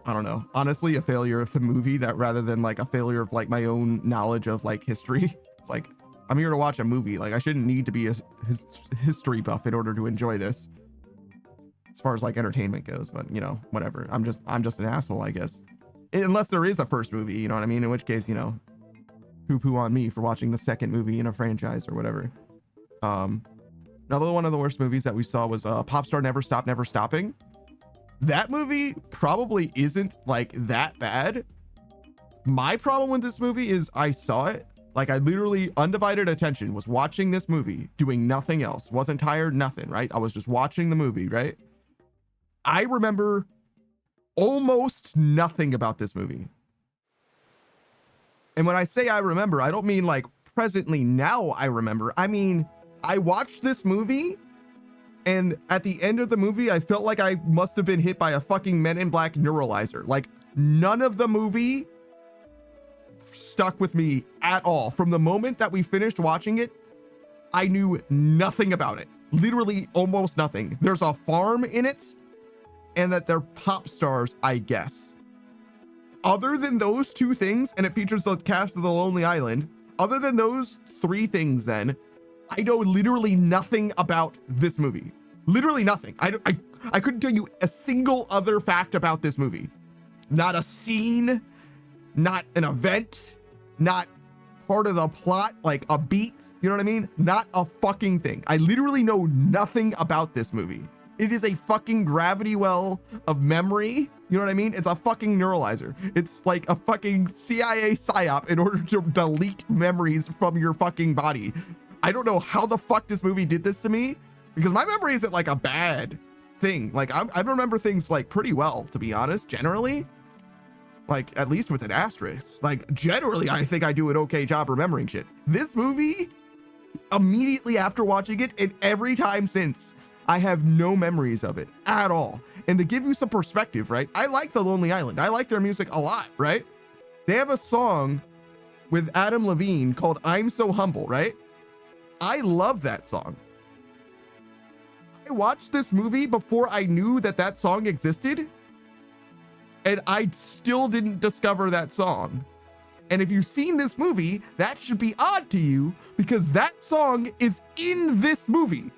I don't know, honestly, a failure of the movie that rather than like a failure of like my own knowledge of like history. It's like, I'm here to watch a movie. Like I shouldn't need to be a history buff in order to enjoy this as far as like entertainment goes, but you know, whatever. I'm just an asshole, I guess. Unless there is a first movie, you know what I mean? In which case, you know, poo-poo on me for watching the second movie in a franchise or whatever. Another one of the worst movies that we saw was Popstar Never Stop Never Stopping. That movie probably isn't like that bad. My problem with this movie is I saw it, like I literally undivided attention, was watching this movie, doing nothing else, wasn't tired, nothing, right? I was just watching the movie, right? I remember almost nothing about this movie. And when I say I remember, I don't mean like presently now I remember. I mean, I watched this movie and at the end of the movie, I felt like I must have been hit by a fucking Men in Black neuralizer. Like none of the movie stuck with me at all. From the moment that we finished watching it, I knew nothing about it. Literally almost nothing. There's a farm in it and that they're pop stars, I guess. Other than those 2 things, and it features the cast of The Lonely Island, other than those 3 things, then I know literally nothing about this movie. Literally nothing. I couldn't tell you a single other fact about this movie. Not a scene, not an event, not part of the plot, like a beat. You know what I mean? Not a fucking thing. I literally know nothing about this movie. It is a fucking gravity well of memory. You know what I mean? It's a fucking neuralizer. It's like a fucking CIA psyop in order to delete memories from your fucking body. I don't know how the fuck this movie did this to me, because my memory isn't like a bad thing. Like I remember things like pretty well, to be honest, generally, like at least with an asterisk. Like generally, I think I do an okay job remembering shit. This movie, immediately after watching it and every time since, I have no memories of it at all. And to give you some perspective, right? I like The Lonely Island. I like their music a lot, right? They have a song with Adam Levine called I'm So Humble, right? I love that song. I watched this movie before I knew that that song existed, and I still didn't discover that song. And if you've seen this movie, that should be odd to you because that song is in this movie.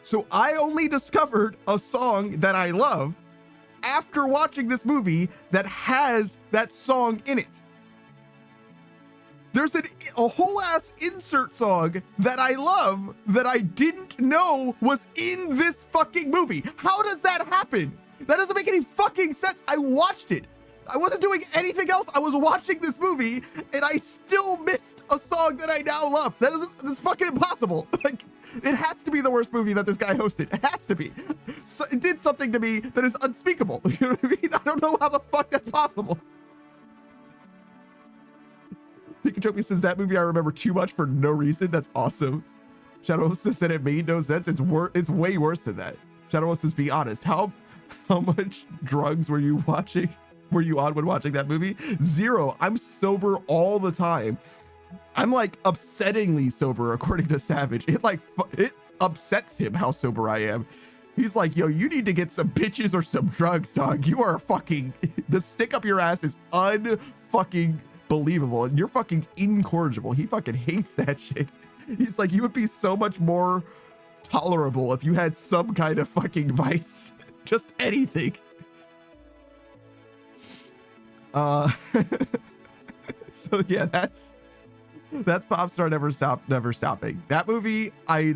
So I only discovered a song that I love after watching this movie that has that song in it. There's a whole ass insert song that I love that I didn't know was in this fucking movie. How does that happen? That doesn't make any fucking sense. I watched it. I wasn't doing anything else. I was watching this movie and I still missed a song that I now love. That's fucking impossible. Like, it has to be the worst movie that this guy hosted. It has to be. So it did something to me that is unspeakable. You know what I mean? I don't know how the fuck that's possible. Pikachu says that movie I remember too much for no reason. That's awesome. Shadow said it made no sense. It's way worse than that. Shadow says, be honest. How much drugs were you watching? Were you on when watching that movie? 0. I'm sober all the time. I'm like upsettingly sober, according to Savage. It upsets him how sober I am. He's like, yo, you need to get some bitches or some drugs, dog. You are fucking, the stick up your ass is unfucking believable, and you're fucking incorrigible. He fucking hates that shit. He's like, you would be so much more tolerable if you had some kind of fucking vice. Just anything. So yeah, that's Popstar Never Stopping. That movie, I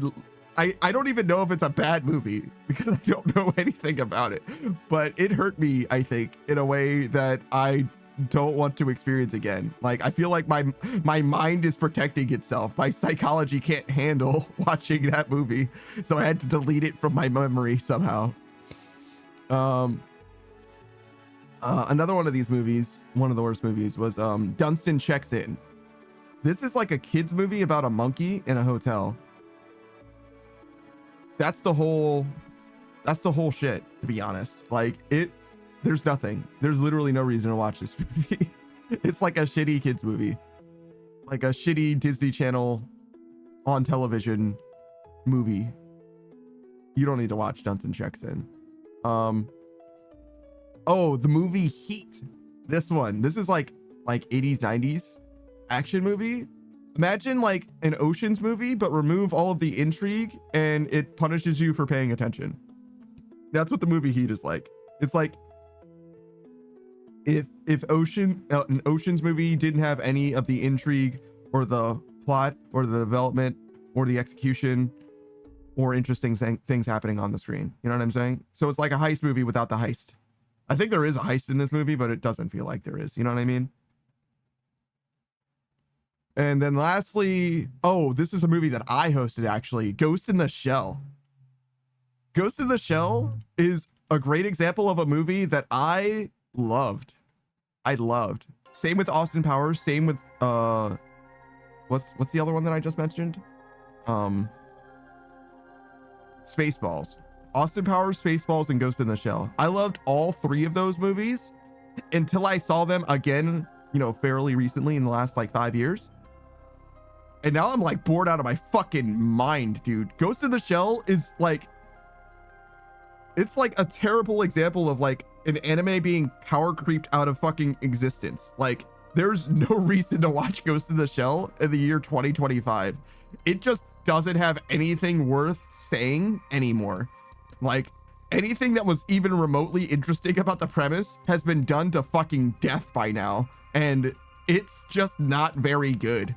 don't even know if it's a bad movie because I don't know anything about it, but it hurt me, I think, in a way that I don't want to experience again. Like, I feel like my mind is protecting itself. My psychology can't handle watching that movie, so I had to delete it from my memory somehow. Another one of these movies, one of the worst movies, was Dunstan Checks In. This is like a kids movie about a monkey in a hotel. That's the whole shit, to be honest. Like, there's nothing. There's literally no reason to watch this movie. It's like a shitty kids movie. Like a shitty Disney Channel on television movie. You don't need to watch Dunstan Checks In. Oh, the movie Heat. This is like 80s, 90s action movie. Imagine like an Ocean's movie, but remove all of the intrigue and it punishes you for paying attention. That's what the movie Heat is like. It's like if an Ocean's movie didn't have any of the intrigue or the plot or the development or the execution or interesting things happening on the screen. You know what I'm saying? So it's like a heist movie without the heist. I think there is a heist in this movie, but it doesn't feel like there is. You know what I mean? And then lastly, oh, this is a movie that I hosted, actually. Ghost in the Shell. Ghost in the Shell is a great example of a movie that I loved. Same with Austin Powers. Same with what's the other one that I just mentioned? Spaceballs. Austin Powers, Spaceballs, and Ghost in the Shell. I loved all 3 of those movies until I saw them again, you know, fairly recently in the last like 5 years. And now I'm like bored out of my fucking mind, dude. Ghost in the Shell is like, it's like a terrible example of like an anime being power creeped out of fucking existence. Like, there's no reason to watch Ghost in the Shell in the year 2025. It just doesn't have anything worth saying anymore. Like, anything that was even remotely interesting about the premise has been done to fucking death by now. And it's just not very good.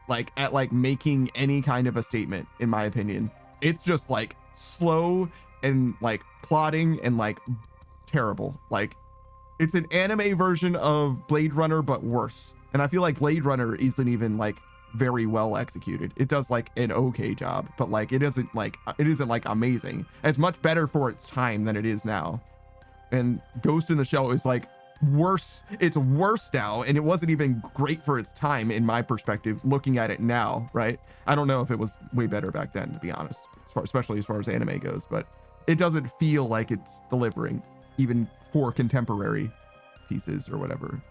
Like, at like making any kind of a statement, in my opinion. It's just like slow and like plotting and like terrible. Like, it's an anime version of Blade Runner, but worse. And I feel like Blade Runner isn't even like very well executed. It does like an okay job, but like it isn't like amazing. It's much better for its time than it is now. And Ghost in the Shell is like worse. It's worse now, and it wasn't even great for its time in my perspective, looking at it now, right? I don't know if it was way better back then, to be honest, especially as far as anime goes, but it doesn't feel like it's delivering even for contemporary pieces or whatever.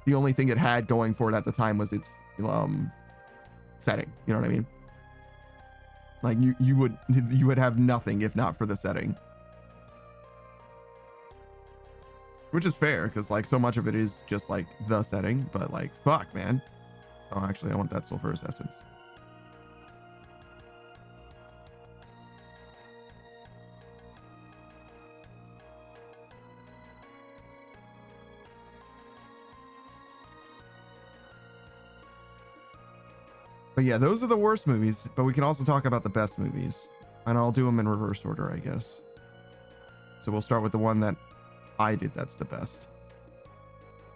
The only thing it had going for it at the time was its setting. You know what I mean? Like, you would have nothing if not for the setting. Which is fair, because like so much of it is just like the setting, but like, fuck, man. Oh, actually, I want that sulfurous essence. But yeah, those are the worst movies, but we can also talk about the best movies. And I'll do them in reverse order, I guess. So we'll start with the one that I did that's the best.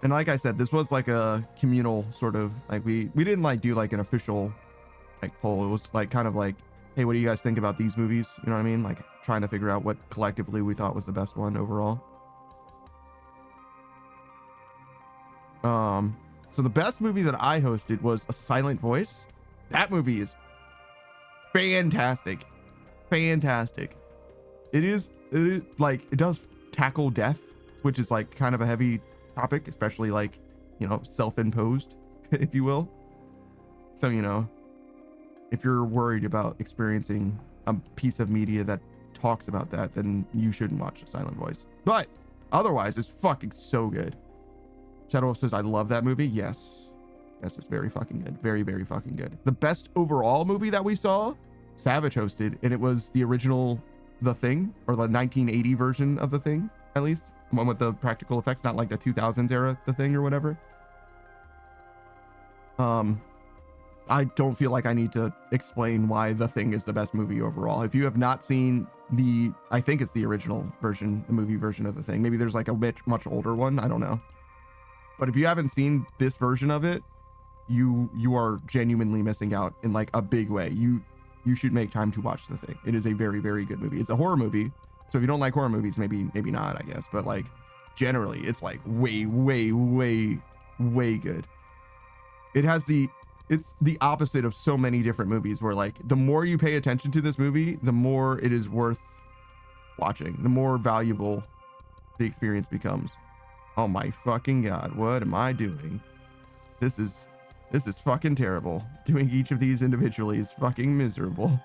And like I said, this was like a communal sort of, like we didn't like do like an official like poll. It was like kind of like, hey, what do you guys think about these movies? You know what I mean? Like trying to figure out what collectively we thought was the best one overall. So the best movie that I hosted was A Silent Voice. That movie is fantastic. Fantastic. It is like, it does tackle death, which is like kind of a heavy topic, especially like, you know, self-imposed, if you will. So, you know, if you're worried about experiencing a piece of media that talks about that, then you shouldn't watch A Silent Voice. But otherwise, it's fucking so good. Shadow Wolf says, I love that movie. Yes. Yes, it's very fucking good. Very, very fucking good. The best overall movie that we saw, Savage hosted, and it was the original The Thing, or the 1980 version of The Thing, at least. One with the practical effects, not like the 2000s era The Thing or whatever. I don't feel like I need to explain why The Thing is the best movie overall. If you have not seen I think it's the original version, the movie version of The Thing. Maybe there's like a much older one. I don't know. But if you haven't seen this version of it, you are genuinely missing out in like a big way. You should make time to watch The Thing. It is a very, very good movie. It's a horror movie. So if you don't like horror movies, maybe not, I guess. But like generally, it's like way, way, way, way good. It's the opposite of so many different movies where like the more you pay attention to this movie, the more it is worth watching, the more valuable the experience becomes. Oh my fucking God, what am I doing? This is fucking terrible. Doing each of these individually is fucking miserable.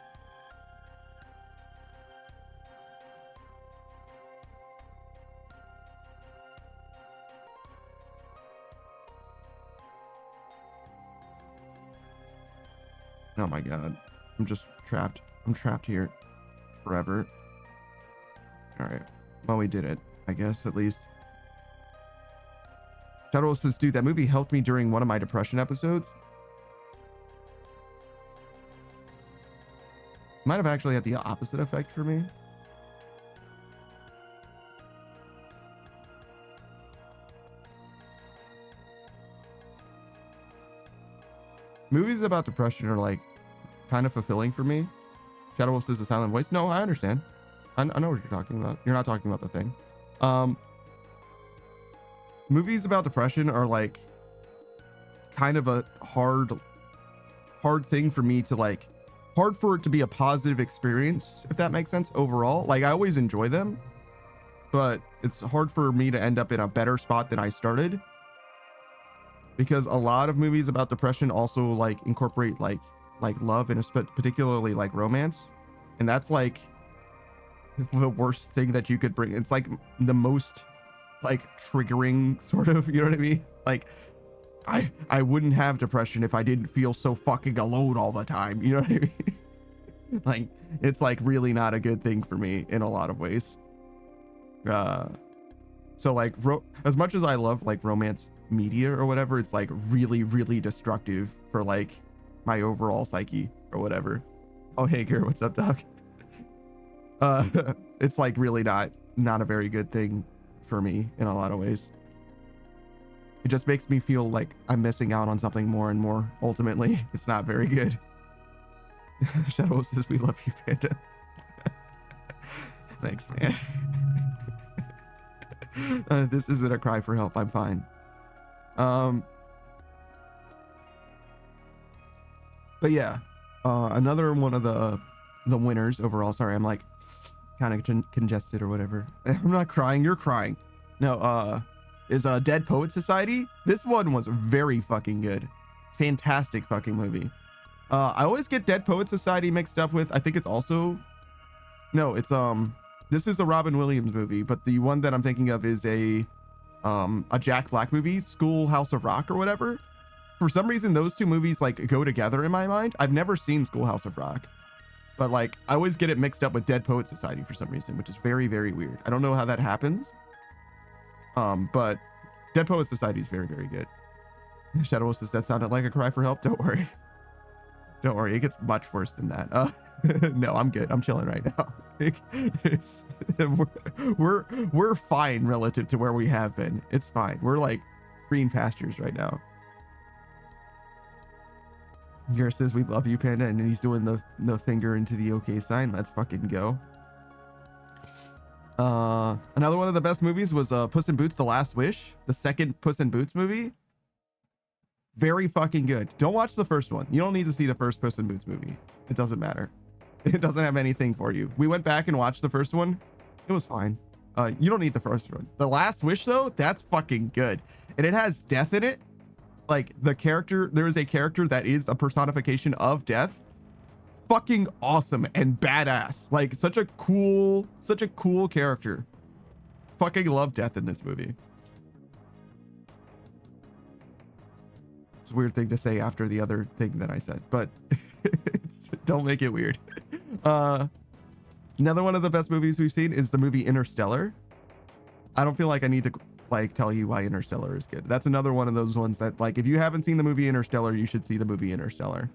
Oh my God. I'm just trapped. I'm trapped here forever. All right. Well, we did it, I guess, at least. Shadow says, dude, that movie helped me during one of my depression episodes. Might have actually had the opposite effect for me. Movies about depression are like kind of fulfilling for me. Shadow Wolf says A Silent Voice. No, I understand. I know what you're talking about. You're not talking about The Thing. Movies about depression are like kind of a hard thing for me to like, hard for it to be a positive experience, if that makes sense overall. Like I always enjoy them, but it's hard for me to end up in a better spot than I started, because a lot of movies about depression also like incorporate like love and particularly like romance, and that's like the worst thing that you could bring. It's like the most like triggering sort of, you know what I mean? Like I wouldn't have depression if I didn't feel so fucking alone all the time, you know what I mean? Like it's like really not a good thing for me in a lot of ways. So like as much as I love like romance media or whatever, it's like really, really destructive for like my overall psyche or whatever. Oh, hey girl, what's up, dog? It's like really not a very good thing for me in a lot of ways. It just makes me feel like I'm missing out on something more and more. Ultimately, it's not very good. Shadow says, we love you, Panda. Thanks, man. This isn't a cry for help. I'm fine. But yeah, another one of the winners overall. Sorry, I'm like kind of congested or whatever. I'm not crying. You're crying. No, is Dead Poet Society. This one was very fucking good. Fantastic fucking movie. I always get Dead Poet Society mixed up with, I think it's also, no, it's this is a Robin Williams movie, but the one that I'm thinking of is a Jack Black movie, Schoolhouse of Rock or whatever. For some reason, those two movies like go together in my mind. I've never seen Schoolhouse of Rock, but like I always get it mixed up with Dead Poet Society for some reason, which is very, very weird. I don't know how that happens. But Dead Poet Society is very, very good. Shadow says that sounded like a cry for help. Don't worry. Don't worry, it gets much worse than that. No, I'm good. I'm chilling right now. We're fine relative to where we have been. It's fine. We're like green pastures right now. Garrett says we love you, Panda, and he's doing the finger into the okay sign. Let's fucking go. Another one of the best movies was Puss in Boots: The Last Wish, the second Puss in Boots movie. Very fucking good. Don't watch the first one. You don't need to see the first Puss in Boots movie. It doesn't matter. It doesn't have anything for you. We went back and watched the first one. It was fine. You don't need the first one. The Last Wish though, that's fucking good. And it has death in it. Like the character, there is a character that is a personification of death. Fucking awesome and badass. Like such a cool character. Fucking love death in this movie. It's a weird thing to say after the other thing that I said, but don't make it weird. Another one of the best movies we've seen is the movie Interstellar. I don't feel like I need to like tell you why Interstellar is good. That's another one of those ones that like if you haven't seen the movie Interstellar, you should see the movie Interstellar.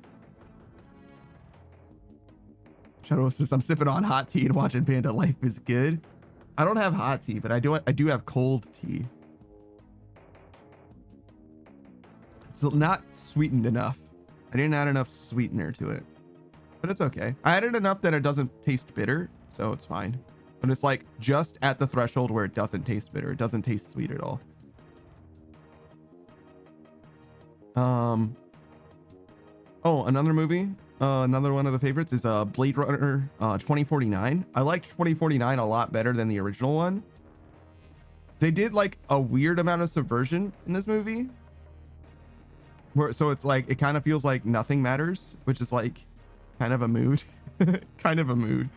Shadow says I'm sipping on hot tea and watching Panda. Life is good. I don't have hot tea, but I do have cold tea. It's not sweetened enough. I didn't add enough sweetener to it, but it's okay. I added enough that it doesn't taste bitter, so it's fine. But it's like just at the threshold where it doesn't taste bitter. It doesn't taste sweet at all. Oh, another movie. Another one of the favorites is Blade Runner 2049. I liked 2049 a lot better than the original one. They did like a weird amount of subversion in this movie. So it's like, it kind of feels like nothing matters, which is like kind of a mood. Kind of a mood.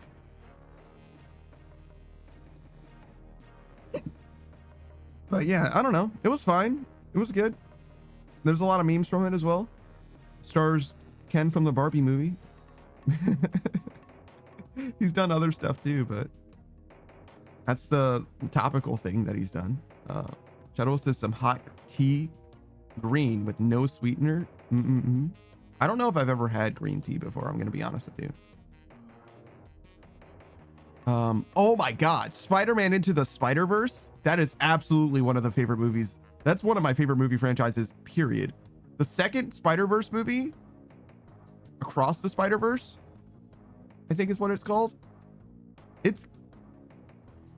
But yeah, I don't know. It was fine. It was good. There's a lot of memes from it as well. Stars Ken from the Barbie movie. He's done other stuff too, but that's the topical thing that he's done. Shadow says some hot tea, green with no sweetener. I don't know if I've ever had green tea before. I'm gonna be honest with you. Oh my God, Spider-Man Into the Spider-Verse. That is absolutely one of the favorite movies. That's one of my favorite movie franchises, period. The second Spider-Verse movie, Across the Spider-Verse, I think is what it's called. It's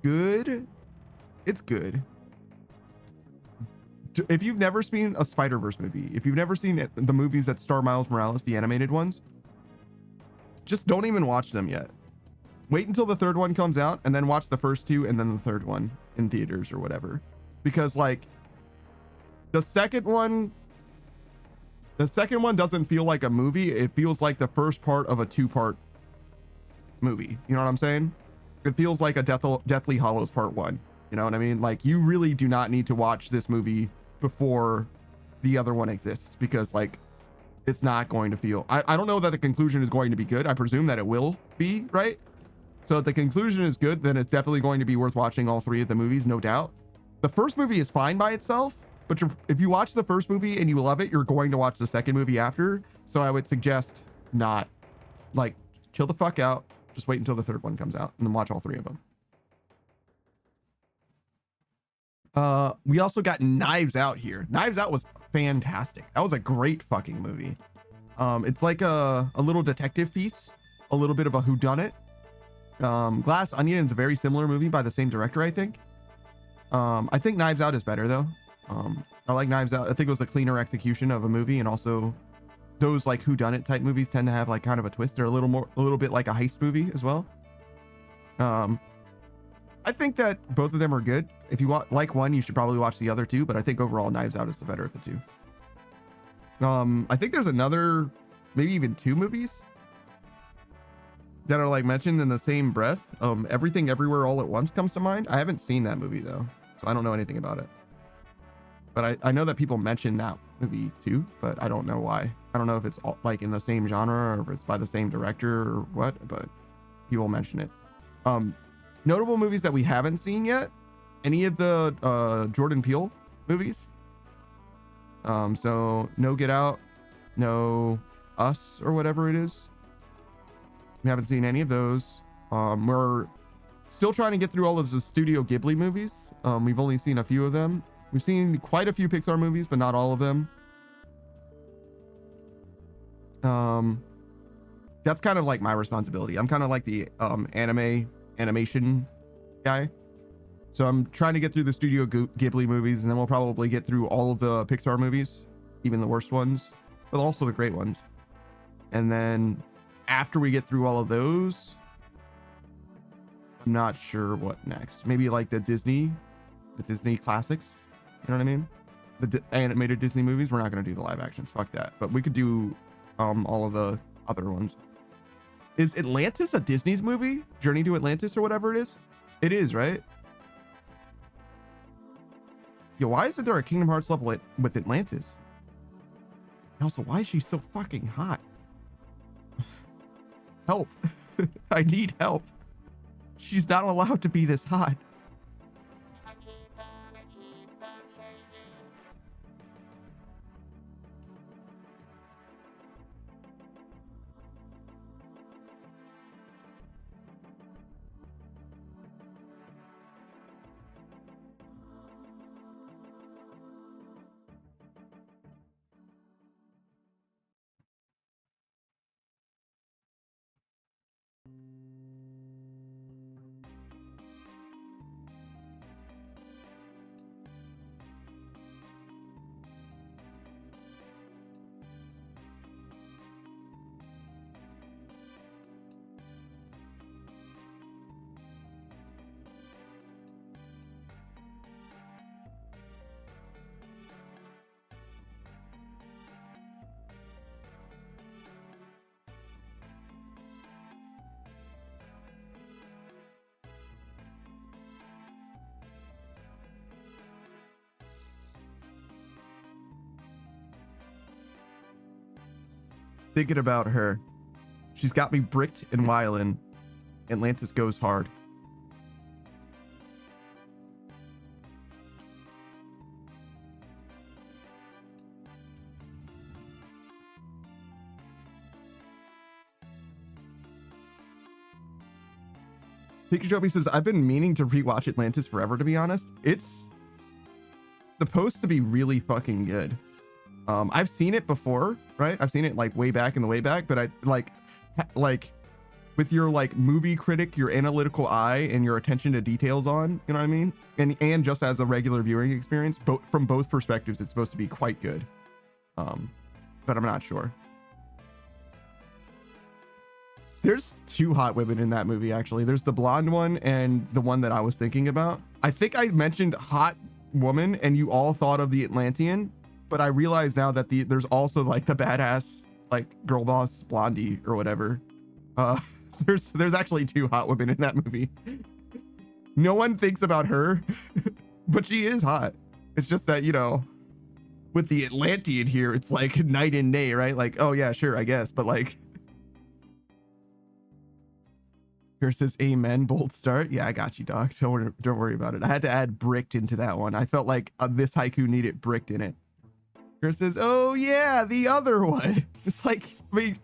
good. It's good. If you've never seen a Spider-Verse movie, if you've never seen the movies that star Miles Morales, the animated ones, just don't even watch them yet. Wait until the third one comes out and then watch the first two and then the third one in theaters or whatever. Because like the second one doesn't feel like a movie. It feels like the first part of a two-part movie. You know what I'm saying? It feels like a Deathly Hallows Part 1. You know what I mean? Like you really do not need to watch this movie before the other one exists, because like it's not going to feel, I don't know that the conclusion is going to be good. I presume that it will be, right? So if the conclusion is good, then it's definitely going to be worth watching all three of the movies, no doubt. The first movie is fine by itself, but if you watch the first movie and you love it, you're going to watch the second movie after. So I would suggest not, like, chill the fuck out. Just wait until the third one comes out and then watch all three of them. We also got Knives Out here. Knives Out was fantastic. That was a great fucking movie. It's like a little detective piece, a little bit of a whodunit. Glass Onion is a very similar movie by the same director, I think. I think Knives Out is better though. I like Knives Out. I think it was a cleaner execution of a movie, and also those like whodunit type movies tend to have like kind of a twist. They're a little bit like a heist movie as well. I think that both of them are good. If you like one, you should probably watch the other two, but I think overall Knives Out is the better of the two. I think there's another, maybe even two movies that are like mentioned in the same breath. Everything Everywhere All at Once comes to mind. I haven't seen that movie though, so I don't know anything about it. But I know that people mention that movie too, but I don't know why. I don't know if it's all, like in the same genre or if it's by the same director or what, but people mention it. Notable movies that we haven't seen yet. Any of the Jordan Peele movies. So no Get Out, no Us or whatever it is. We haven't seen any of those. We're still trying to get through all of the Studio Ghibli movies. We've only seen a few of them. We've seen quite a few Pixar movies, but not all of them. That's kind of like my responsibility. I'm kind of like the animation guy. So I'm trying to get through the Studio Ghibli movies, and then we'll probably get through all of the Pixar movies, even the worst ones, but also the great ones. And then after we get through all of those, I'm not sure what next. Maybe like the Disney classics. You know what I mean? The animated Disney movies. We're not going to do the live actions. Fuck that. But we could do all of the other ones. Is Atlantis a Disney's movie? Journey to Atlantis or whatever it is? It is, right? Yo, why isn't there a Kingdom Hearts level with Atlantis? And also, why is she so fucking hot? Help. I need help. She's not allowed to be this hot. Thinking about her. She's got me bricked and Wylan. Atlantis goes hard. Pikachu says, I've been meaning to rewatch Atlantis forever, to be honest. It's supposed to be really fucking good. I've seen it before, right? I've seen it like way back in the way back, but I like with your like movie critic, your analytical eye and your attention to details on, you know what I mean? And just as a regular viewing experience, from both perspectives, it's supposed to be quite good. But I'm not sure. There's two hot women in that movie, actually. There's the blonde one and the one that I was thinking about. I think I mentioned hot woman and you all thought of the Atlantean, but I realize now that there's also like the badass like girl boss Blondie or whatever. There's actually two hot women in that movie. No one thinks about her, but she is hot. It's just that, you know, with the Atlantean here, it's like night and day, right? Like, oh yeah, sure, I guess, but like. Here says amen, bold start. Yeah, I got you, Doc. Don't worry about it. I had to add bricked into that one. I felt like this haiku needed bricked in it. Here says, oh yeah, the other one. It's like, I mean,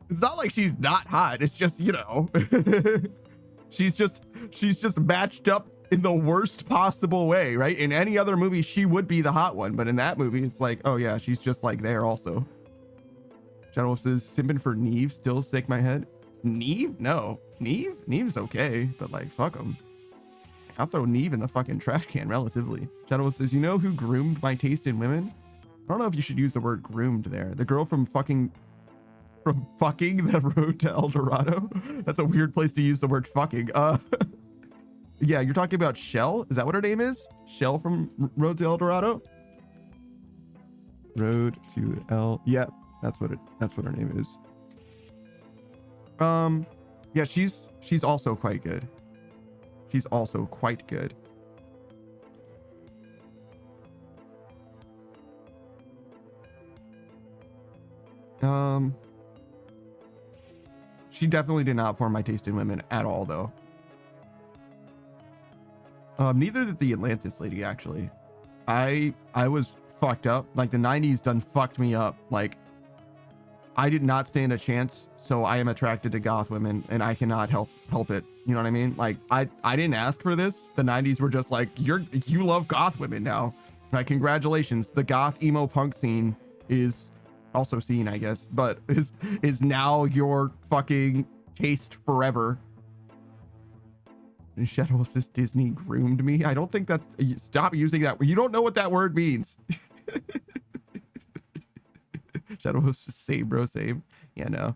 it's not like she's not hot. It's just, you know, she's just matched up in the worst possible way, right? In any other movie, she would be the hot one, but in that movie, it's like, oh yeah, she's just like there also. Shadow Wolf says, simping for Neve, still shake my head. It's Neve? No. Neve's okay, but like, fuck him. I'll throw Neve in the fucking trash can relatively. Shadow Wolf says, you know who groomed my taste in women? I don't know if you should use the word groomed there. The girl from fucking the Road to El Dorado. That's a weird place to use the word fucking. Yeah, you're talking about Shell? Is that what her name is? Shell from Road to El Dorado? Road to El. Yep, that's what her name is. Yeah, she's also quite good. She's also quite good. She definitely did not form my taste in women at all, though. Neither did the Atlantis lady, actually. I was fucked up. Like, the 90s done fucked me up. Like, I did not stand a chance, so I am attracted to goth women, and I cannot help it. You know what I mean? Like, I didn't ask for this. The 90s were just like, you love goth women now. Like, congratulations. The goth emo punk scene is also seen, I guess, but is now your fucking taste forever. And Shadow says Disney groomed me. I don't think that's, stop using that. You don't know what that word means. Shadow was just same, bro, same. Yeah, no.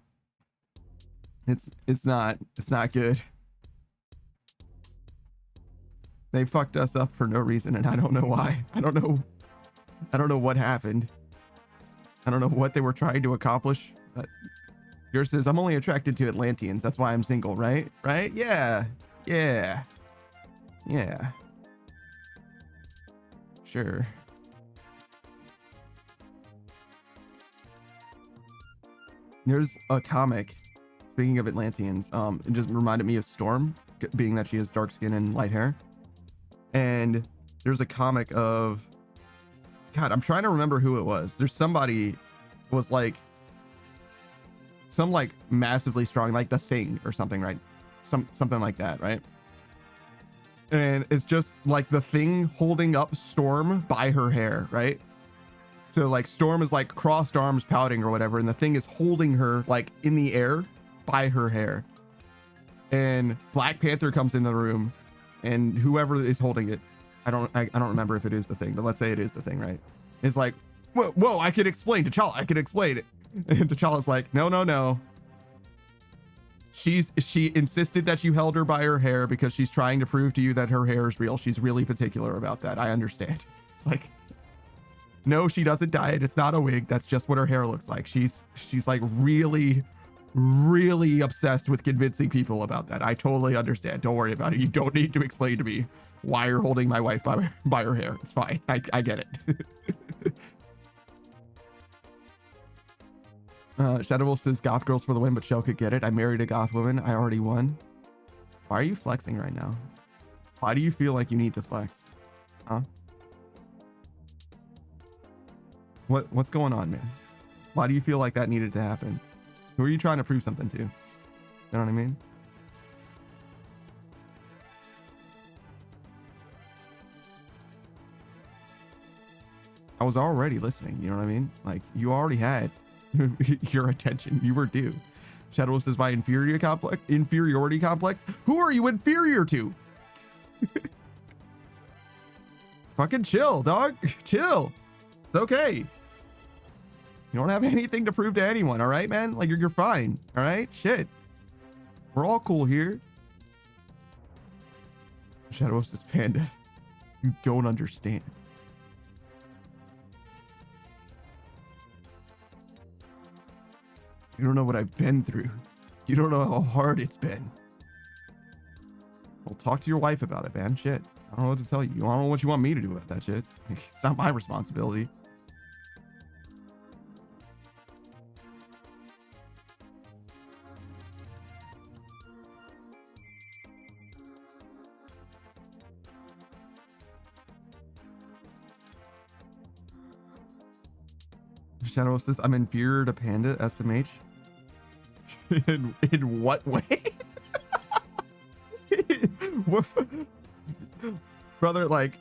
It's not good. They fucked us up for no reason, and I don't know why. I don't know what happened. I don't know what they were trying to accomplish. But yours says, I'm only attracted to Atlanteans. That's why I'm single, right? Right? Yeah. Yeah. Yeah. Sure. There's a comic, speaking of Atlanteans, it just reminded me of Storm, being that she has dark skin and light hair. And there's a comic of, God, I'm trying to remember who it was. There's somebody was like, some like massively strong, like the Thing or something, right? Something like that, right? And it's just like the Thing holding up Storm by her hair, right? So like Storm is like crossed arms pouting or whatever, and the Thing is holding her like in the air by her hair. And Black Panther comes in the room, and whoever is holding it, I don't remember if it is the Thing, but let's say it is the Thing, right? It's like, whoa, I can explain. T'Challa, I can explain it. And T'Challa's like, no. She insisted that you held her by her hair because she's trying to prove to you that her hair is real. She's really particular about that. I understand. It's like, no, she doesn't dye it. It's not a wig. That's just what her hair looks like. She's like really, really obsessed with convincing people about that. I totally understand. Don't worry about it. You don't need to explain to me why you're holding my wife by her hair. It's fine. I get it. Shadow Wolf says goth girls for the win, but Shell could get it. I married a goth woman. I already won. Why are you flexing right now? Why do you feel like you need to flex? Huh? What's going on, man? Why do you feel like that needed to happen? Who are you trying to prove something to? You know what I mean? I was already listening. You know what I mean? Like, you already had your attention. You were due. Shadow says my inferiority complex. Who are you inferior to? Fucking chill, dog. Chill. It's okay. You don't have anything to prove to anyone, all right, man? Like, you're fine, all right? Shit. We're all cool here. Shadow says Panda. You don't understand. You don't know what I've been through. You don't know how hard it's been. Well, talk to your wife about it, man. Shit. I don't know what to tell you. I don't know what you want me to do about that shit. It's not my responsibility. Shadow says I'm inferior to Panda SMH. in what way? Brother, like,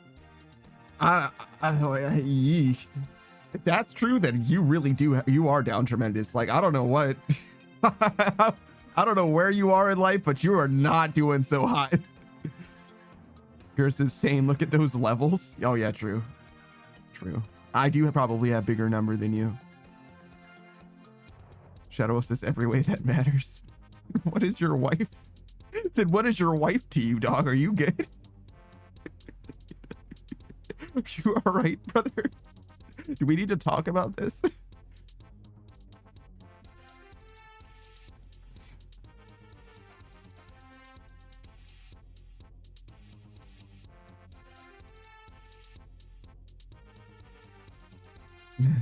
if that's true, then you really you are down tremendous. Like, I don't know what, I don't know where you are in life, but you are not doing so hot. Yours is same. Look at those levels. Oh yeah, true. I do probably have bigger number than you. Shadow says every way that matters. What is your wife? Then what is your wife to you, dog? Are you good? Are you all right, brother? Do we need to talk about this?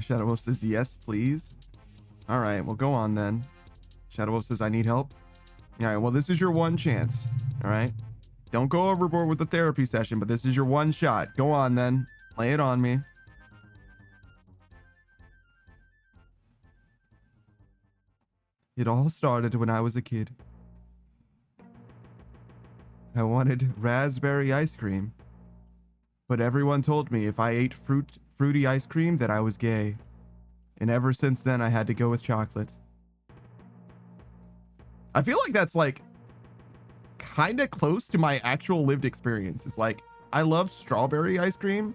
Shadow Wolf says yes, please. All right, well, go on then. Shadow Wolf says I need help. All right, well, this is your one chance. All right, don't go overboard with the therapy session, but this is your one shot. Go on then, lay it on me. It all started when I was a kid. I wanted raspberry ice cream. But everyone told me if I ate fruity ice cream that I was gay. And ever since then, I had to go with chocolate. I feel like that's like kind of close to my actual lived experience. It's like, I love strawberry ice cream,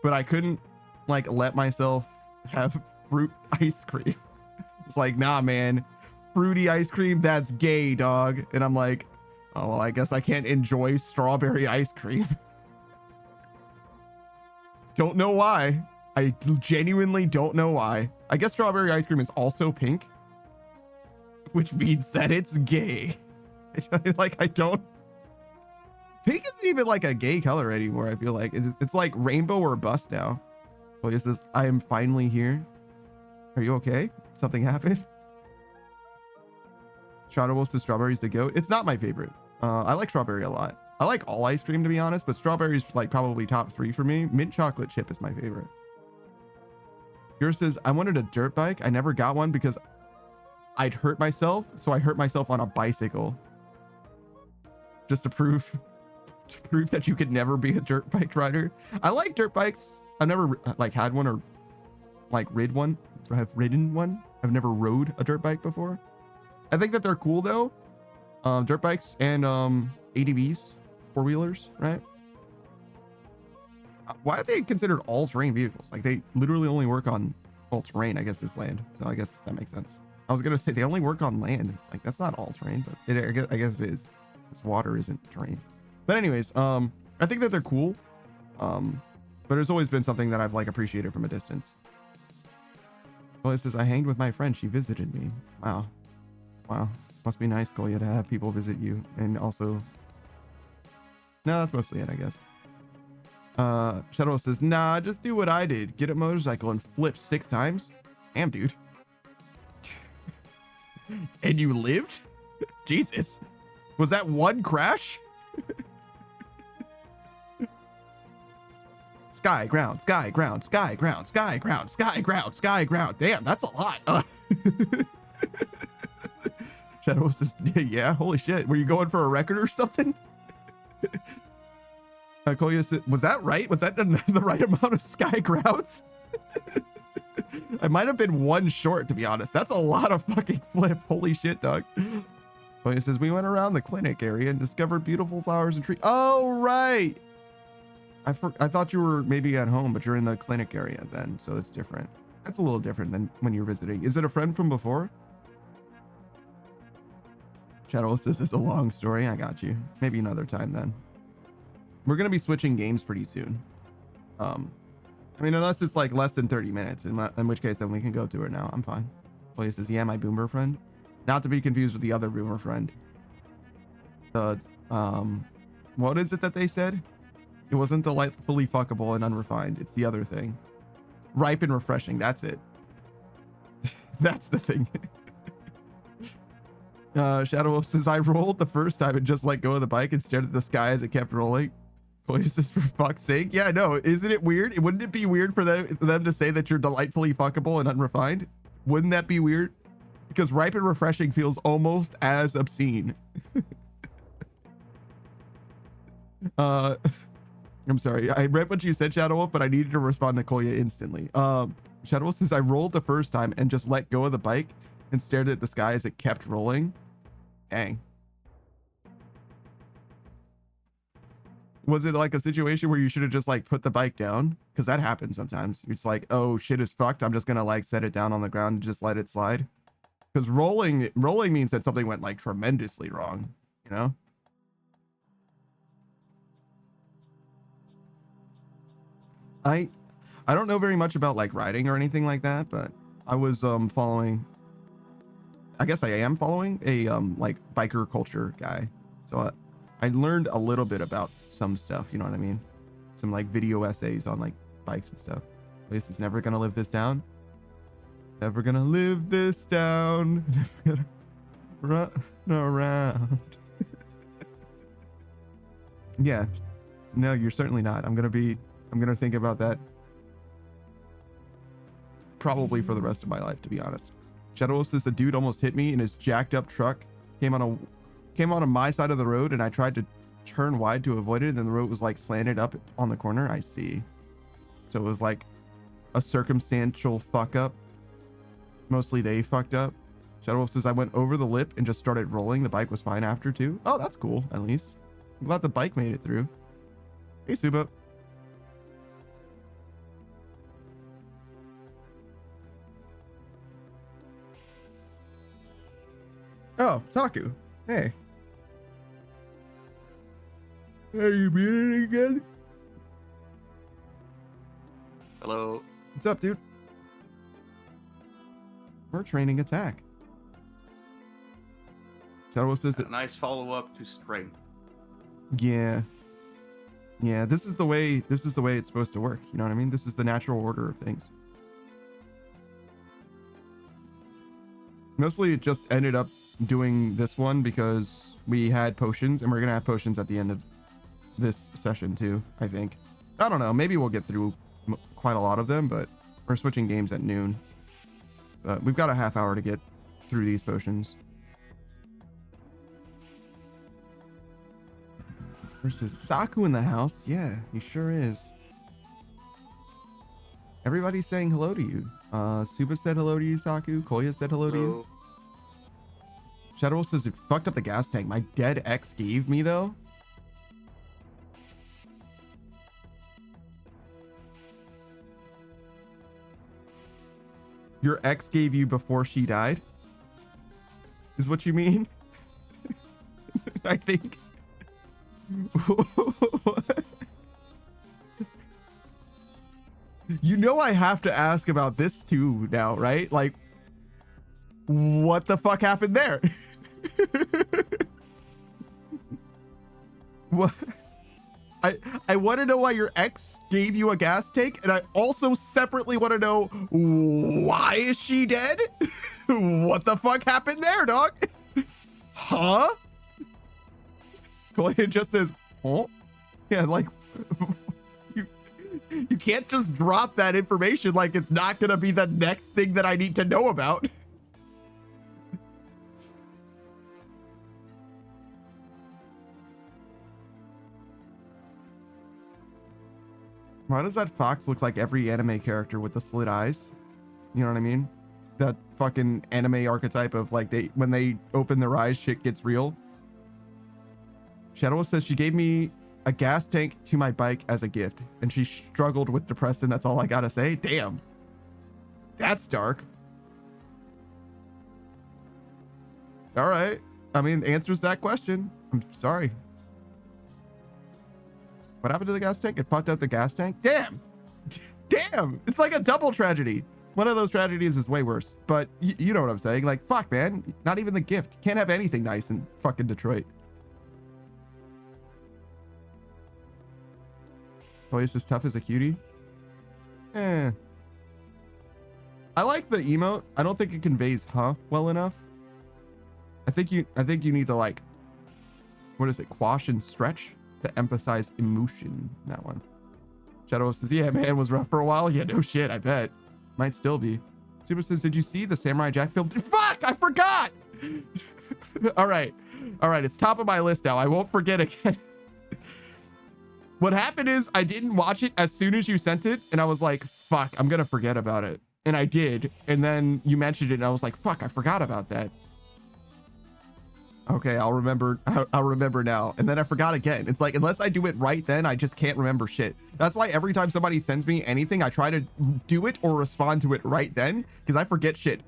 but I couldn't like let myself have fruit ice cream. It's like, nah, man, fruity ice cream, that's gay, dog. And I'm like, oh, well, I guess I can't enjoy strawberry ice cream. Don't know why. I genuinely don't know why. I guess strawberry ice cream is also pink, which means that it's gay. Like, I don't. Pink isn't even like a gay color anymore. I feel like it's like rainbow or bust now. Well, it says, I am finally here. Are you okay? Something happened? Shadow Wolf says strawberry's the goat. It's not my favorite. I like strawberry a lot. I like all ice cream, to be honest, but strawberry's like probably top 3 for me. Mint chocolate chip is my favorite. Yours says, I wanted a dirt bike. I never got one because I'd hurt myself. So I hurt myself on a bicycle. Just to prove that you could never be a dirt bike rider. I like dirt bikes. I've never like had one or like ridden one. I've never rode a dirt bike before. I think that they're cool though. Dirt bikes and ADVs, 4-wheelers, right? Why are they considered all-terrain vehicles? Like they literally only work on all-terrain, I guess, is land. So I guess that makes sense. I was gonna say they only work on land. It's like that's not all-terrain, but I guess it is. This water isn't terrain. But anyways, I think that they're cool. But it's always been something that I've like appreciated from a distance. Well, it says I hanged with my friend. She visited me. Wow. Must be nice, Kolya, to have people visit you. And also, no, that's mostly it, I guess. Shadow says, nah, just do what I did. Get a motorcycle and flip 6 times. Damn, dude. And you lived? Jesus. Was that one crash? Sky, ground, sky, ground, sky, ground, sky, ground, sky, ground, sky, ground. Damn, that's a lot. Shadow says, yeah, holy shit. Were you going for a record or something? Kolya said, was that right? Was that the right amount of sky grounds? I might have been one short, to be honest. That's a lot of fucking flip. Holy shit, dog. Kolya says, we went around the clinic area and discovered beautiful flowers and trees. Oh, right. I thought you were maybe at home, but you're in the clinic area then, so it's different. That's a little different than when you're visiting. Is it a friend from before? Shadow, this is a long story. I got you. Maybe another time then. We're going to be switching games pretty soon. I mean, unless it's like less than 30 minutes, in which case then we can go to it now. I'm fine. Well, he says, yeah, my boomer friend. Not to be confused with the other boomer friend. What is it that they said? It wasn't delightfully fuckable and unrefined. It's the other thing. Ripe and refreshing. That's it. That's the thing. Shadow Wolf says, I rolled the first time and just let go of the bike and stared at the sky as it kept rolling. Voices for fuck's sake. Yeah, no, isn't it weird? Wouldn't it be weird for them to say that you're delightfully fuckable and unrefined? Wouldn't that be weird? Because ripe and refreshing feels almost as obscene. I'm sorry. I read what you said, Shadow Wolf, but I needed to respond to Kolya instantly. Shadow Wolf says, I rolled the first time and just let go of the bike and stared at the sky as it kept rolling. Dang. Was it like a situation where you should have just like put the bike down? Because that happens sometimes. You're just like, oh, shit is fucked. I'm just going to like set it down on the ground and just let it slide. Because rolling means that something went like tremendously wrong, you know? I don't know very much about like riding or anything like that, but I was following, I guess I am following a like biker culture guy. So I learned a little bit about some stuff, you know what I mean? Some like video essays on like bikes and stuff. This is never gonna live this down. Never gonna live this down. Never gonna run around. Yeah. No, you're certainly not. I'm gonna think about that probably for the rest of my life, to be honest. Shadow Wolf says the dude almost hit me in his jacked up truck. Came on my side of the road, and I tried to turn wide to avoid it, and then the road was like slanted up on the corner. I see. So it was like a circumstantial fuck up. Mostly they fucked up. Shadow Wolf says I went over the lip and just started rolling. The bike was fine after too. Oh, that's cool. At least I'm glad the bike made it through. Hey, Suba. Oh, Saku. Hey. Are you muted again? Hello. What's up, dude? We're training attack. Shadow Wolf says A nice follow-up to strength. yeah. Yeah, this is the way it's supposed to work. You know what I mean? This is the natural order of things. Mostly it just ended up doing this one because we had potions, and we're gonna have potions at the end of this session too, I think. I don't know, maybe we'll get through quite a lot of them, but we're switching games at noon. We've got a half hour to get through these potions. Versus Saku in the house. Yeah, he sure is. Everybody's saying hello to you. Suba said hello to you, Saku. Koya said hello to you. Shadow Wolf says it fucked up the gas tank. My dead ex gave me, though. Your ex gave you before she died? Is what you mean? I think. You know I have to ask about this too now, right? Like, what the fuck happened there? What? I want to know why your ex gave you a gas tank, and I also separately want to know why is she dead? What the fuck happened there, dog? Huh? Koya just says, oh, yeah, like you can't just drop that information like it's not gonna be the next thing that I need to know about. Why does that fox look like every anime character with the slit eyes? You know what I mean? That fucking anime archetype of like when they open their eyes, shit gets real. Shadow Wolf says she gave me a gas tank to my bike as a gift, and she struggled with depression. That's all I gotta say. Damn. That's dark. All right. I mean, answers that question. I'm sorry. What happened to the gas tank? It fucked up the gas tank? Damn. Damn. It's like a double tragedy. One of those tragedies is way worse, but you know what I'm saying? Like, fuck, man. Not even the gift. Can't have anything nice in fucking Detroit. Oh, is this tough as a cutie? Eh. I like the emote. I don't think it conveys huh well enough. I think you need to like, what is it? Quash and stretch to emphasize emotion. That one. Shadow says, yeah, man, was rough for a while. Yeah, no shit. I bet. Might still be. Super says, did you see the Samurai Jack film? Fuck, I forgot. All right. It's top of my list now. I won't forget again. What happened is I didn't watch it as soon as you sent it, and I was like, fuck, I'm gonna forget about it. And I did, and then you mentioned it, and I was like, fuck, I forgot about that. Okay, I'll remember now. And then I forgot again. It's like, unless I do it right then, I just can't remember shit. That's why every time somebody sends me anything, I try to do it or respond to it right then, because I forget shit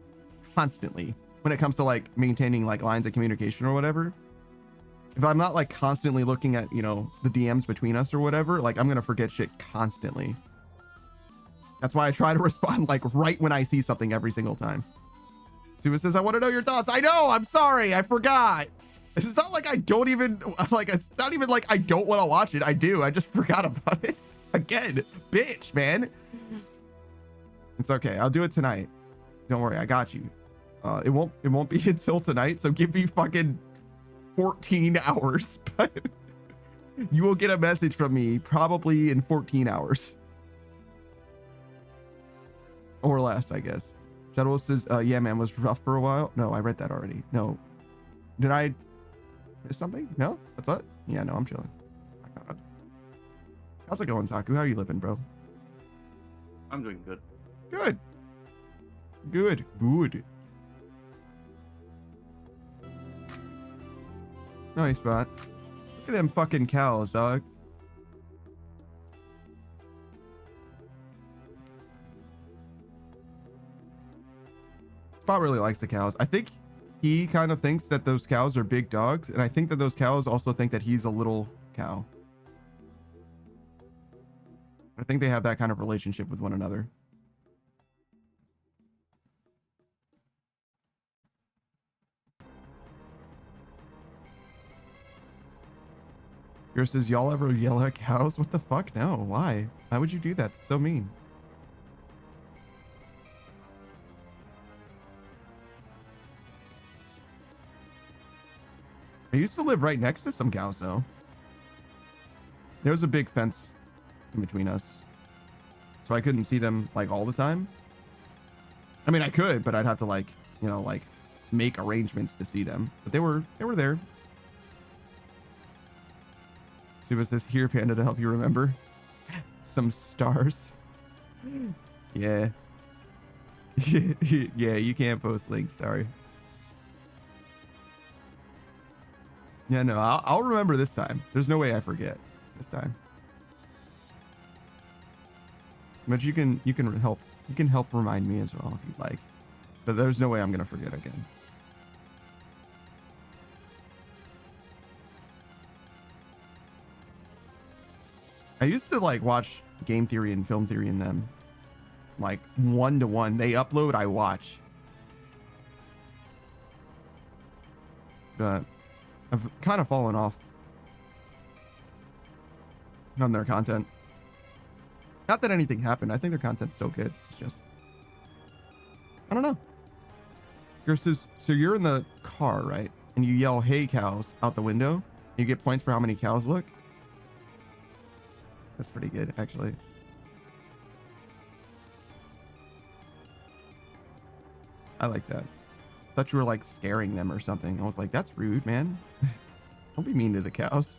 constantly when it comes to like maintaining like lines of communication or whatever. If I'm not like constantly looking at, you know, the DMs between us or whatever, like I'm gonna forget shit constantly. That's why I try to respond like right when I see something every single time. Suba says, I want to know your thoughts. I know, I'm sorry, I forgot. It's not like I don't even, like, it's not even like I don't want to watch it. I do, I just forgot about it. Again, bitch, man. It's okay, I'll do it tonight. Don't worry, I got you. It won't be until tonight, so give me fucking 14 hours. But you will get a message from me probably in 14 hours. Or less, I guess. Shadow says, yeah, man, was rough for a while. No, I read that already. No. Did I miss something? No? That's what? Yeah, no, I'm chilling. How's it going, Saku? How are you living, bro? I'm doing good. Good. Good. Good. Nice spot. Look at them fucking cows, dog. Spot really likes the cows. I think he kind of thinks that those cows are big dogs, and I think that those cows also think that he's a little cow. I think they have that kind of relationship with one another. Yours says, y'all ever yell at cows? What the fuck? No. Why? Why would you do that? That's so mean. I used to live right next to some cows, though. There was a big fence in between us, so I couldn't see them like all the time. I mean, I could, but I'd have to like, you know, like make arrangements to see them. But they were there. See what says here, Panda, to help you remember some stars. Yeah. Yeah, you can't post links. Sorry. Yeah, no, I'll remember this time. There's no way I forget this time. But you can help remind me as well if you'd like. But there's no way I'm gonna forget again. I used to like watch Game Theory and Film Theory in them, like 1-to-1. They upload, I watch. But I've kind of fallen off on their content. Not that anything happened. I think their content's still good. It's just, I don't know. Says, so you're in the car, right? And you yell, "Hey, cows," out the window. You get points for how many cows look. That's pretty good, actually. I like that. Thought you were like scaring them or something. I was like, that's rude, man. Don't be mean to the cows.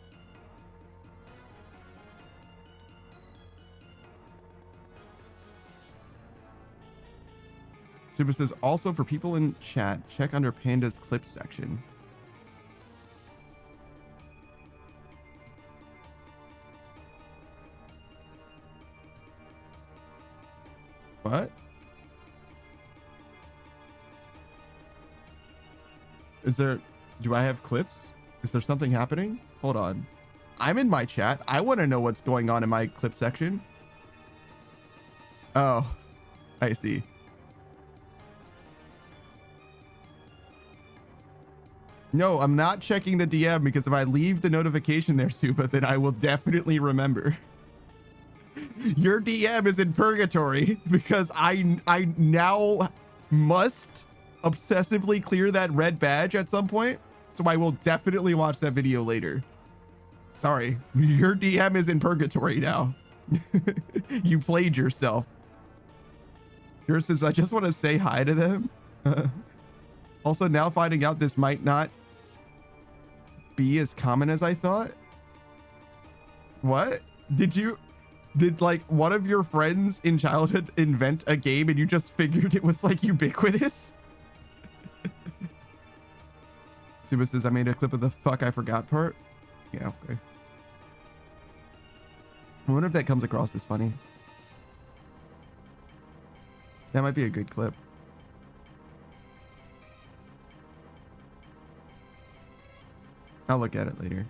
Super says, also for people in chat, check under Panda's clips section. What? Is there, do I have clips? Is there something happening? Hold on. I'm in my chat. I want to know what's going on in my clip section. Oh, I see. No, I'm not checking the DM because if I leave the notification there, Supa, then I will definitely remember. Your DM is in purgatory because I now must obsessively clear that red badge at some point. So I will definitely watch that video later. Sorry, your DM is in purgatory now. You played yourself. Yours says, I just want to say hi to them. Also, now finding out this might not be as common as I thought. What? Did like one of your friends in childhood invent a game and you just figured it was like ubiquitous? Suba says, I made a clip of the fuck I forgot part. Yeah, okay. I wonder if that comes across as funny. That might be a good clip. I'll look at it later.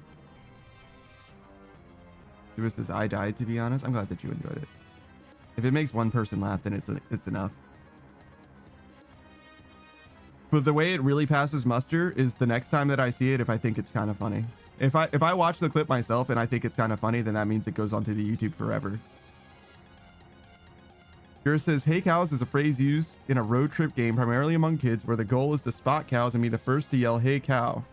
Suba says, I died, to be honest. I'm glad that you enjoyed it. If it makes one person laugh, then it's enough. But the way it really passes muster is the next time that I see it, if I think it's kind of funny. If I watch the clip myself and I think it's kind of funny, then that means it goes onto the YouTube forever. Yours says, hey cows is a phrase used in a road trip game primarily among kids where the goal is to spot cows and be the first to yell, hey cow.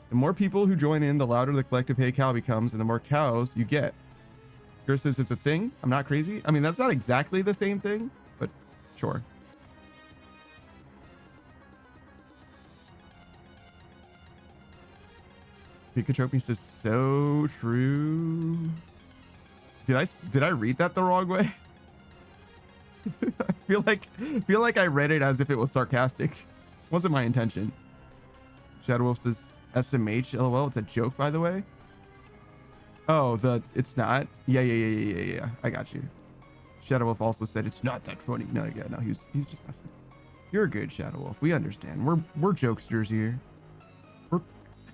The more people who join in, the louder the collective hey cow becomes and the more cows you get. Yours says it's a thing. I'm not crazy. I mean, that's not exactly the same thing, but sure. Pikachu says so true. Did I read that the wrong way? I feel like I read it as if it was sarcastic. Wasn't my intention. Shadow Wolf says SMH LOL. It's a joke, by the way. Oh, it's not. Yeah. I got you. Shadow Wolf also said it's not that funny. No, he's just messing. You're good, Shadow Wolf. We understand. We're jokesters here.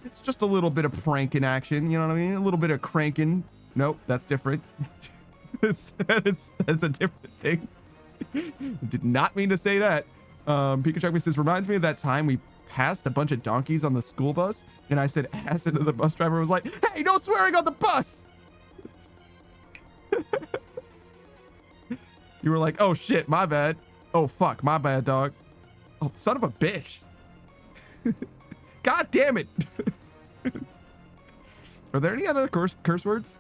It's just a little bit of prank in action. You know what I mean? A little bit of cranking. Nope, that's different. that's a different thing. Did not mean to say that. Pikachu says, reminds me of that time we passed a bunch of donkeys on the school bus, and I said ass, and the bus driver was like, hey, no swearing on the bus. You were like, oh shit, my bad. Oh fuck, my bad, dog. Oh, son of a bitch. God damn it. Are there any other curse words?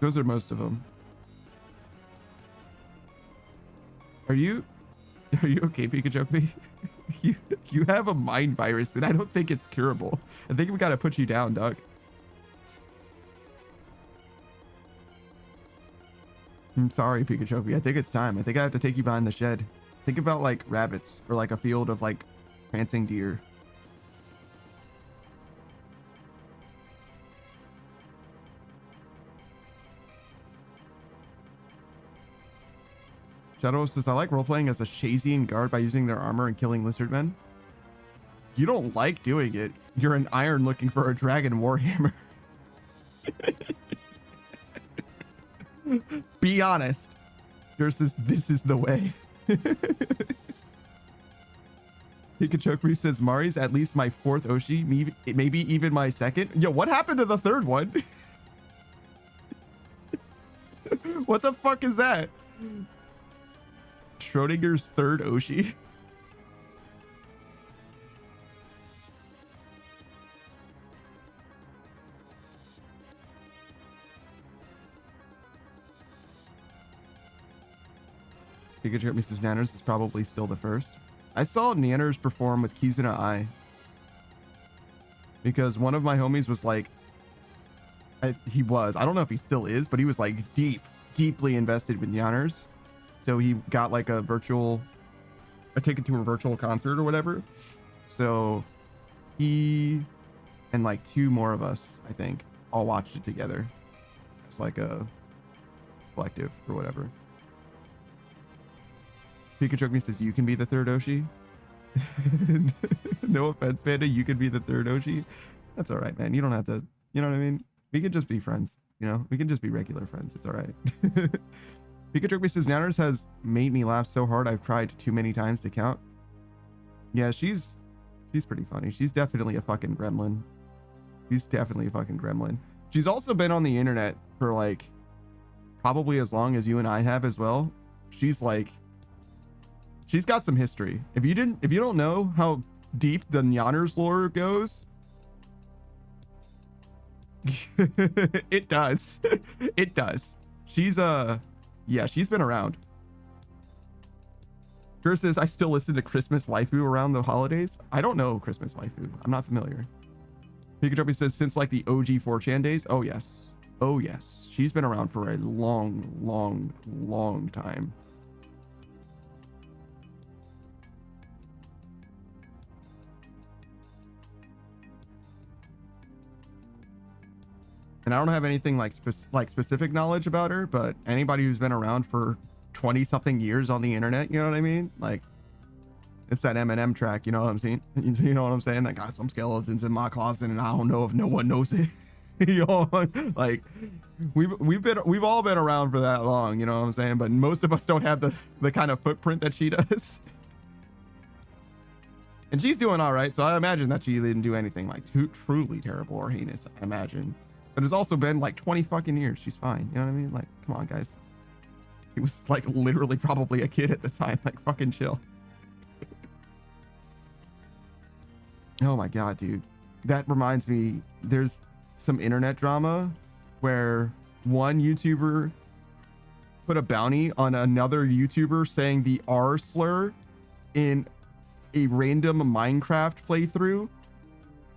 Those are most of them. Are you okay, Pikachu? you have a mind virus that I don't think it's curable. I think we gotta put you down, dog. I'm sorry, Pikachu. I think it's time. I think I have to take you behind the shed. Think about like rabbits or like a field of like prancing deer. Shadow says, I like role-playing as a Shazian guard by using their armor and killing lizardmen. You don't like doing it. You're an iron looking for a dragon warhammer. Be honest. Yours says, this is the way. Pikachu says, Mari's at least my 4th Oshi, maybe even my 2nd. Yo, what happened to the 3rd one? What the fuck is that? Schrodinger's 3rd Oshi. Pikachu Mrs. Nanners is probably still the first. I saw Nanners perform with Kizuna Eye because one of my homies was like, I don't know if he still is, but he was like deeply invested with Nanners. So he got like a ticket to a virtual concert or whatever. So he and like 2 more of us, I think, all watched it together. It's like a collective or whatever. Pikachu says, you can be the 3rd Oshi. No offense, Panda. You can be the 3rd Oshi. That's all right, man. You don't have to, you know what I mean? We can just be friends. You know, we can just be regular friends. It's all right. Pikachu says, Nanners has made me laugh so hard I've cried too many times to count. Yeah, she's pretty funny. She's definitely a fucking gremlin. She's also been on the internet for like probably as long as you and I have as well. She's got some history. If you don't know how deep the Nanners lore goes, it does. It does. She's been around. Drew says, I still listen to Christmas Waifu around the holidays. I don't know Christmas Waifu. I'm not familiar. Pikachu says, since like the OG 4chan days. Oh yes. She's been around for a long time. And I don't have anything like specific knowledge about her, but anybody who's been around for 20 something years on the internet, you know what I mean? Like, it's that Eminem track, you know what I'm saying? You know what I'm saying? That got some skeletons in my closet and I don't know if no one knows it. You know, like we've all been around for that long, you know what I'm saying? But most of us don't have the kind of footprint that she does. And she's doing all right, so I imagine that she didn't do anything like truly terrible or heinous, I imagine. But it's also been like 20 fucking years. She's fine. You know what I mean? Like, come on, guys. She was like literally probably a kid at the time. Like, fucking chill. Oh my God, dude. That reminds me, there's some internet drama where one YouTuber put a bounty on another YouTuber saying the R slur in a random Minecraft playthrough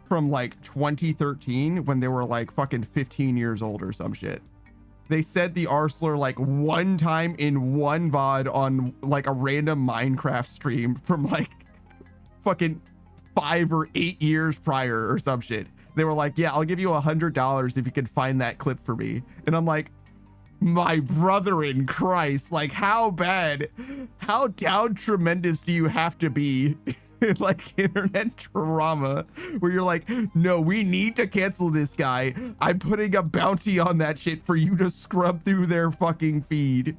from like 2013 when they were like fucking 15 years old or some shit. They said the R slur like one time in one VOD on like a random Minecraft stream from like fucking 5 or 8 years prior or some shit. They were like, yeah, I'll give you $100 if you can find that clip for me. And I'm like, my brother in Christ, like how bad, how down tremendous do you have to be like internet drama where you're like, no, we need to cancel this guy. I'm putting a bounty on that shit for you to scrub through their fucking feed.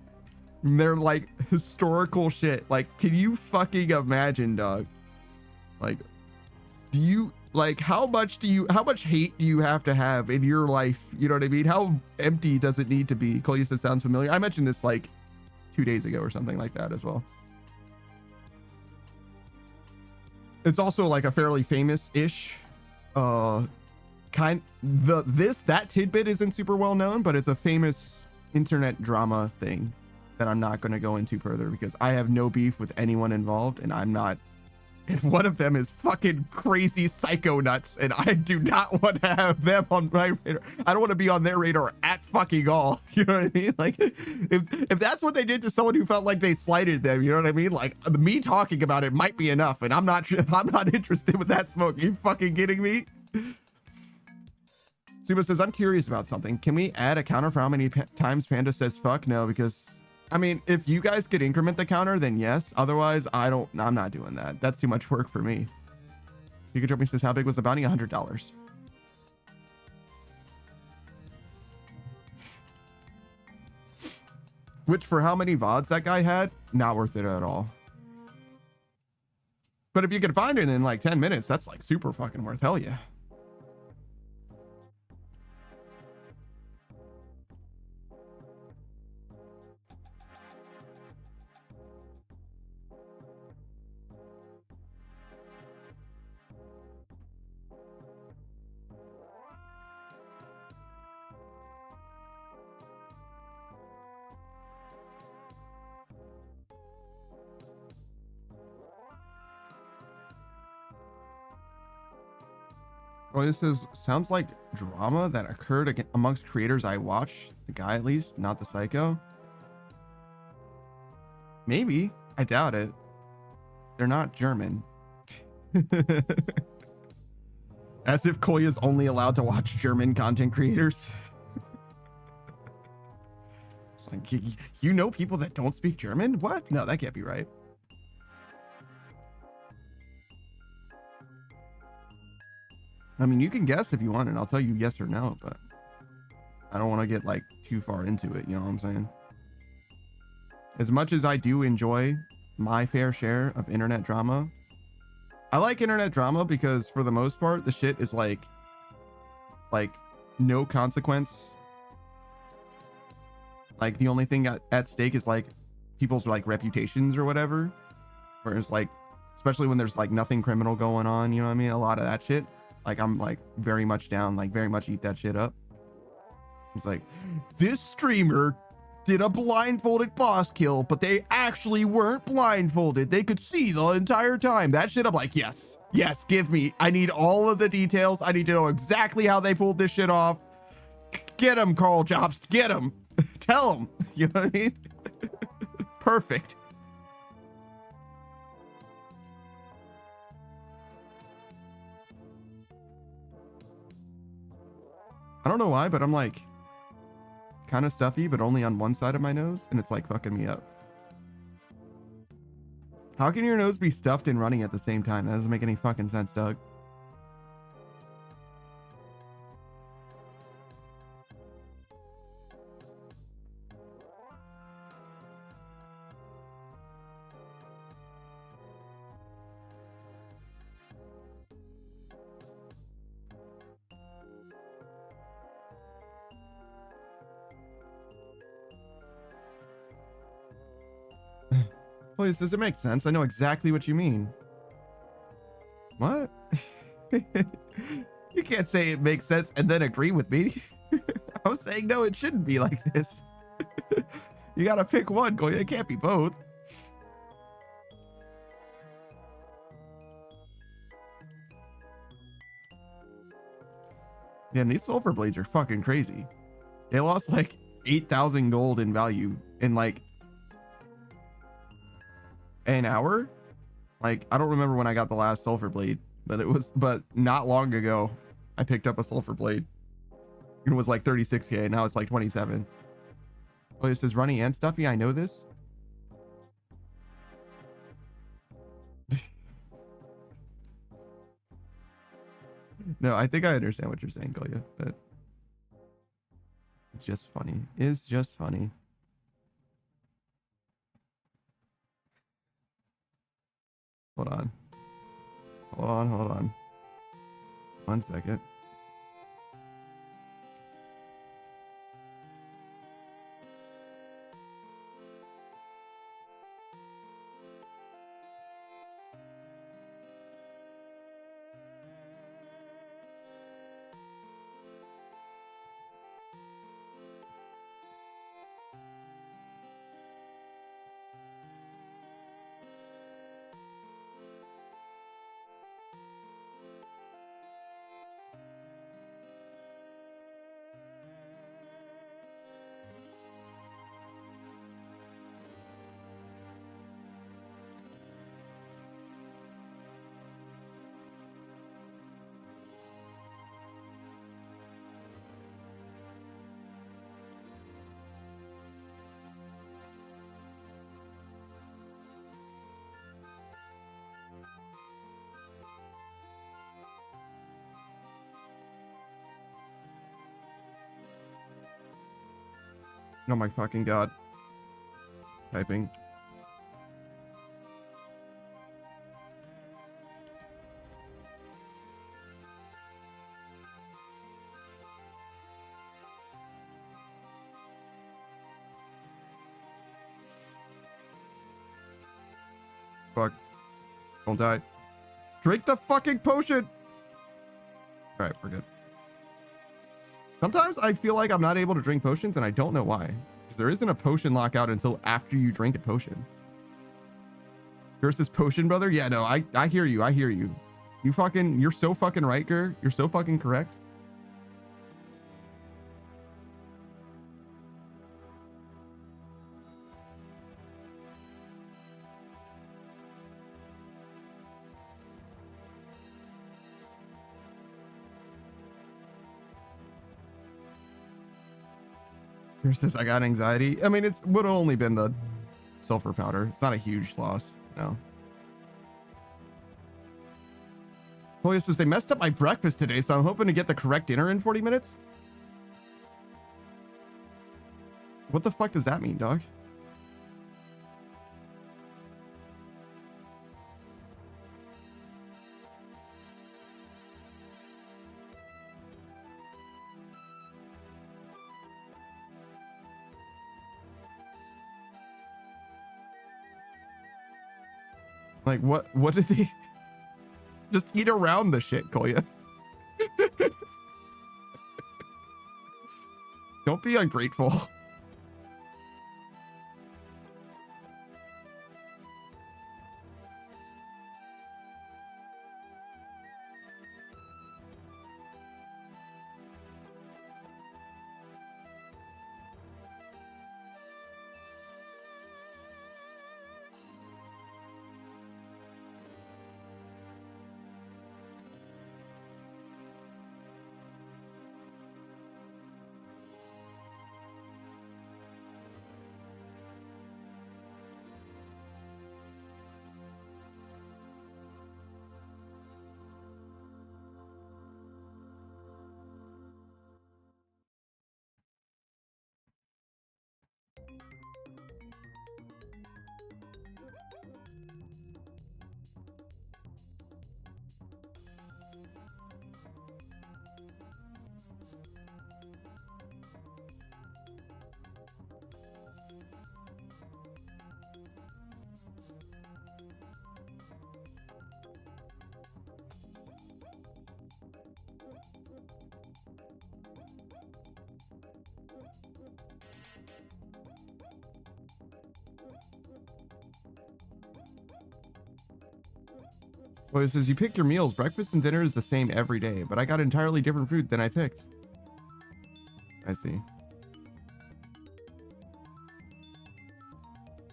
And they're like historical shit. Like, can you fucking imagine, dog? Like, do you like how much hate do you have to have in your life? You know what I mean? How empty does it need to be? Coley says sounds familiar. I mentioned this like 2 days ago or something like that as well. It's also like a fairly famous-ish that tidbit isn't super well known, but it's a famous internet drama thing that I'm not going to go into further because I have no beef with anyone involved, and I'm not. And one of them is fucking crazy psycho nuts, and I do not want to have them on my radar. I don't want to be on their radar at fucking all. You know what I mean? Like, if that's what they did to someone who felt like they slighted them, you know what I mean? Like, me talking about it might be enough, and I'm not interested with that smoke. Are you fucking kidding me? Suba says, I'm curious about something. Can we add a counter for how many times Panda says fuck? No, because I mean, if you guys could increment the counter, then yes. Otherwise, I'm not doing that. That's too much work for me. You could drop me says, how big was the bounty? $100. Which for how many VODs that guy had, not worth it at all. But if you could find it in like 10 minutes, that's like super fucking worth. Hell yeah. Oh, this sounds like drama that occurred amongst creators I watch. The guy, at least, not the psycho. Maybe. I doubt it. They're not German. As if Koya's only allowed to watch German content creators. It's like, you know people that don't speak German? What? No, that can't be right. I mean, you can guess if you want, and I'll tell you yes or no, but I don't want to get like too far into it. You know what I'm saying? As much as I do enjoy my fair share of internet drama, I like internet drama because for the most part, the shit is like no consequence. Like the only thing at stake is like people's like reputations or whatever. Whereas like, especially when there's like nothing criminal going on, you know what I mean? A lot of that shit. Like I'm like very much down, like very much eat that shit up. It's like, this streamer did a blindfolded boss kill, but they actually weren't blindfolded. They could see the entire time. That shit, I'm like, yes, give me. I need all of the details. I need to know exactly how they pulled this shit off. Get him, Carl Jobst, get him. Tell him, you know what I mean? Perfect. I don't know why, but I'm like kind of stuffy, but only on one side of my nose, and it's like fucking me up. How can your nose be stuffed and running at the same time? That doesn't make any fucking sense, Doug. Please, does it make sense? I know exactly what you mean. What? You can't say it makes sense and then agree with me. I was saying, no, it shouldn't be like this. You gotta pick one, Goya. It can't be both. Yeah, and these sulfur blades are fucking crazy. They lost like 8,000 gold in value in like an hour. Like, I don't remember when I got the last sulfur blade, but not long ago, I picked up a sulfur blade. It was like 36k. Now it's like 27. Oh, it says Runny and Stuffy. I know this. No, I think I understand what you're saying, Golia, but it's just funny. It's just funny. Hold on. Hold on, hold on. 1 second. Oh my fucking god. Typing. Fuck. Don't die. Drink the fucking potion. All right, we're good. Sometimes I feel like I'm not able to drink potions and I don't know why. Because there isn't a potion lockout until after you drink a potion. Versus potion, brother. Yeah, no, I hear you. I hear you. You're so fucking right, Gur. You're so fucking correct. Versus I got anxiety. I mean, it's would have only been the sulfur powder. It's not a huge loss, you know. Polya says they messed up my breakfast today, so I'm hoping to get the correct dinner in 40 minutes. What the fuck does that mean, dog? Like, what did they... Just eat around the shit, Kolya. Don't be ungrateful. Well, it says you pick your meals. Breakfast and dinner is the same every day, but I got entirely different food than I picked. I see.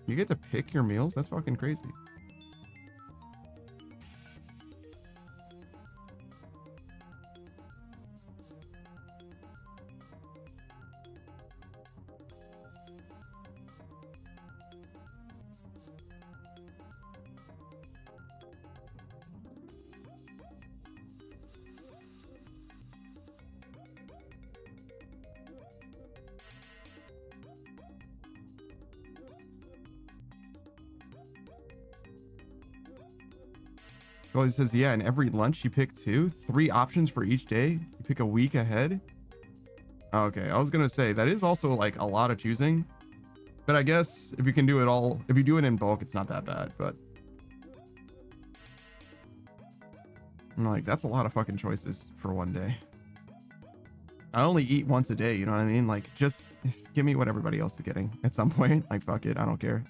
You get to pick your meals? That's fucking crazy. Well, it says, yeah, and every lunch you pick 3 options for each day. You pick a week ahead. Okay, I was gonna say that is also like a lot of choosing, but I guess if you can do it all, if you do it in bulk, it's not that bad. But I'm like, that's a lot of fucking choices for one day. I only eat once a day, you know what I mean? Like, just give me what everybody else is getting at some point. Like, fuck it, I don't care.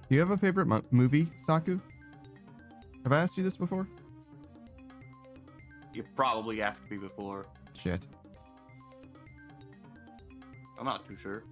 Do you have a favorite movie, Saku? Have I asked you this before? You probably asked me before. Shit. I'm not too sure.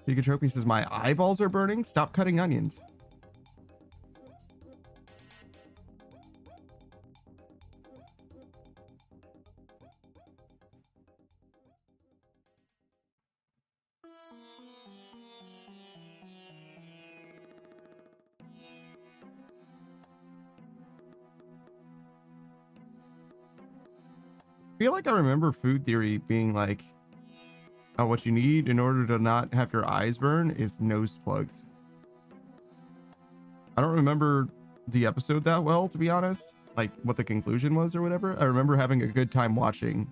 Pikatrope says, my eyeballs are burning. Stop cutting onions. I feel like I remember food theory being like, what you need in order to not have your eyes burn is nose plugs. I don't remember the episode that well, to be honest, like what the conclusion was or whatever. I remember having a good time watching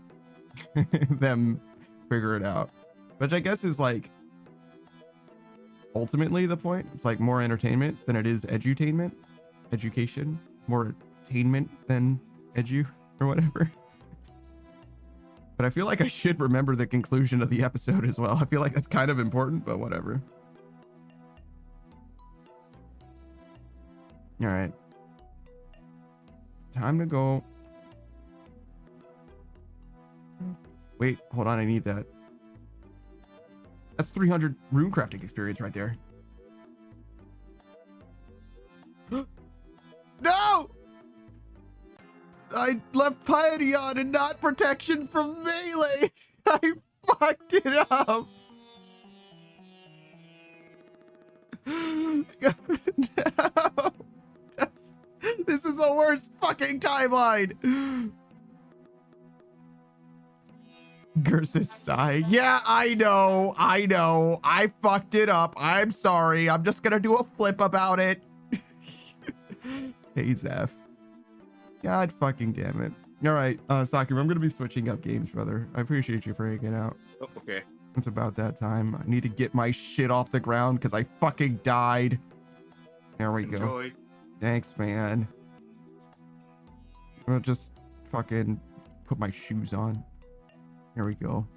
them figure it out, which I guess is like ultimately the point. It's like more entertainment than it is edutainment, education, more attainment than edu or whatever. But I feel like I should remember the conclusion of the episode as well. I feel like that's kind of important, but whatever. All right. Time to go. Wait, hold on. I need that. That's 300 rune crafting experience right there. No! I left piety on and not protection from melee. I fucked it up. No. This is the worst fucking timeline. Gersis sigh. Yeah, I know. I fucked it up. I'm sorry. I'm just gonna do a flip about it. Hey, Zeph. God fucking damn it. All right, Sakura, I'm gonna be switching up games, brother. I appreciate you for hanging out. Oh, okay. It's about that time. I need to get my shit off the ground because I fucking died. There we go. Enjoy. Thanks, man. I'll just fucking put my shoes on. Here we go.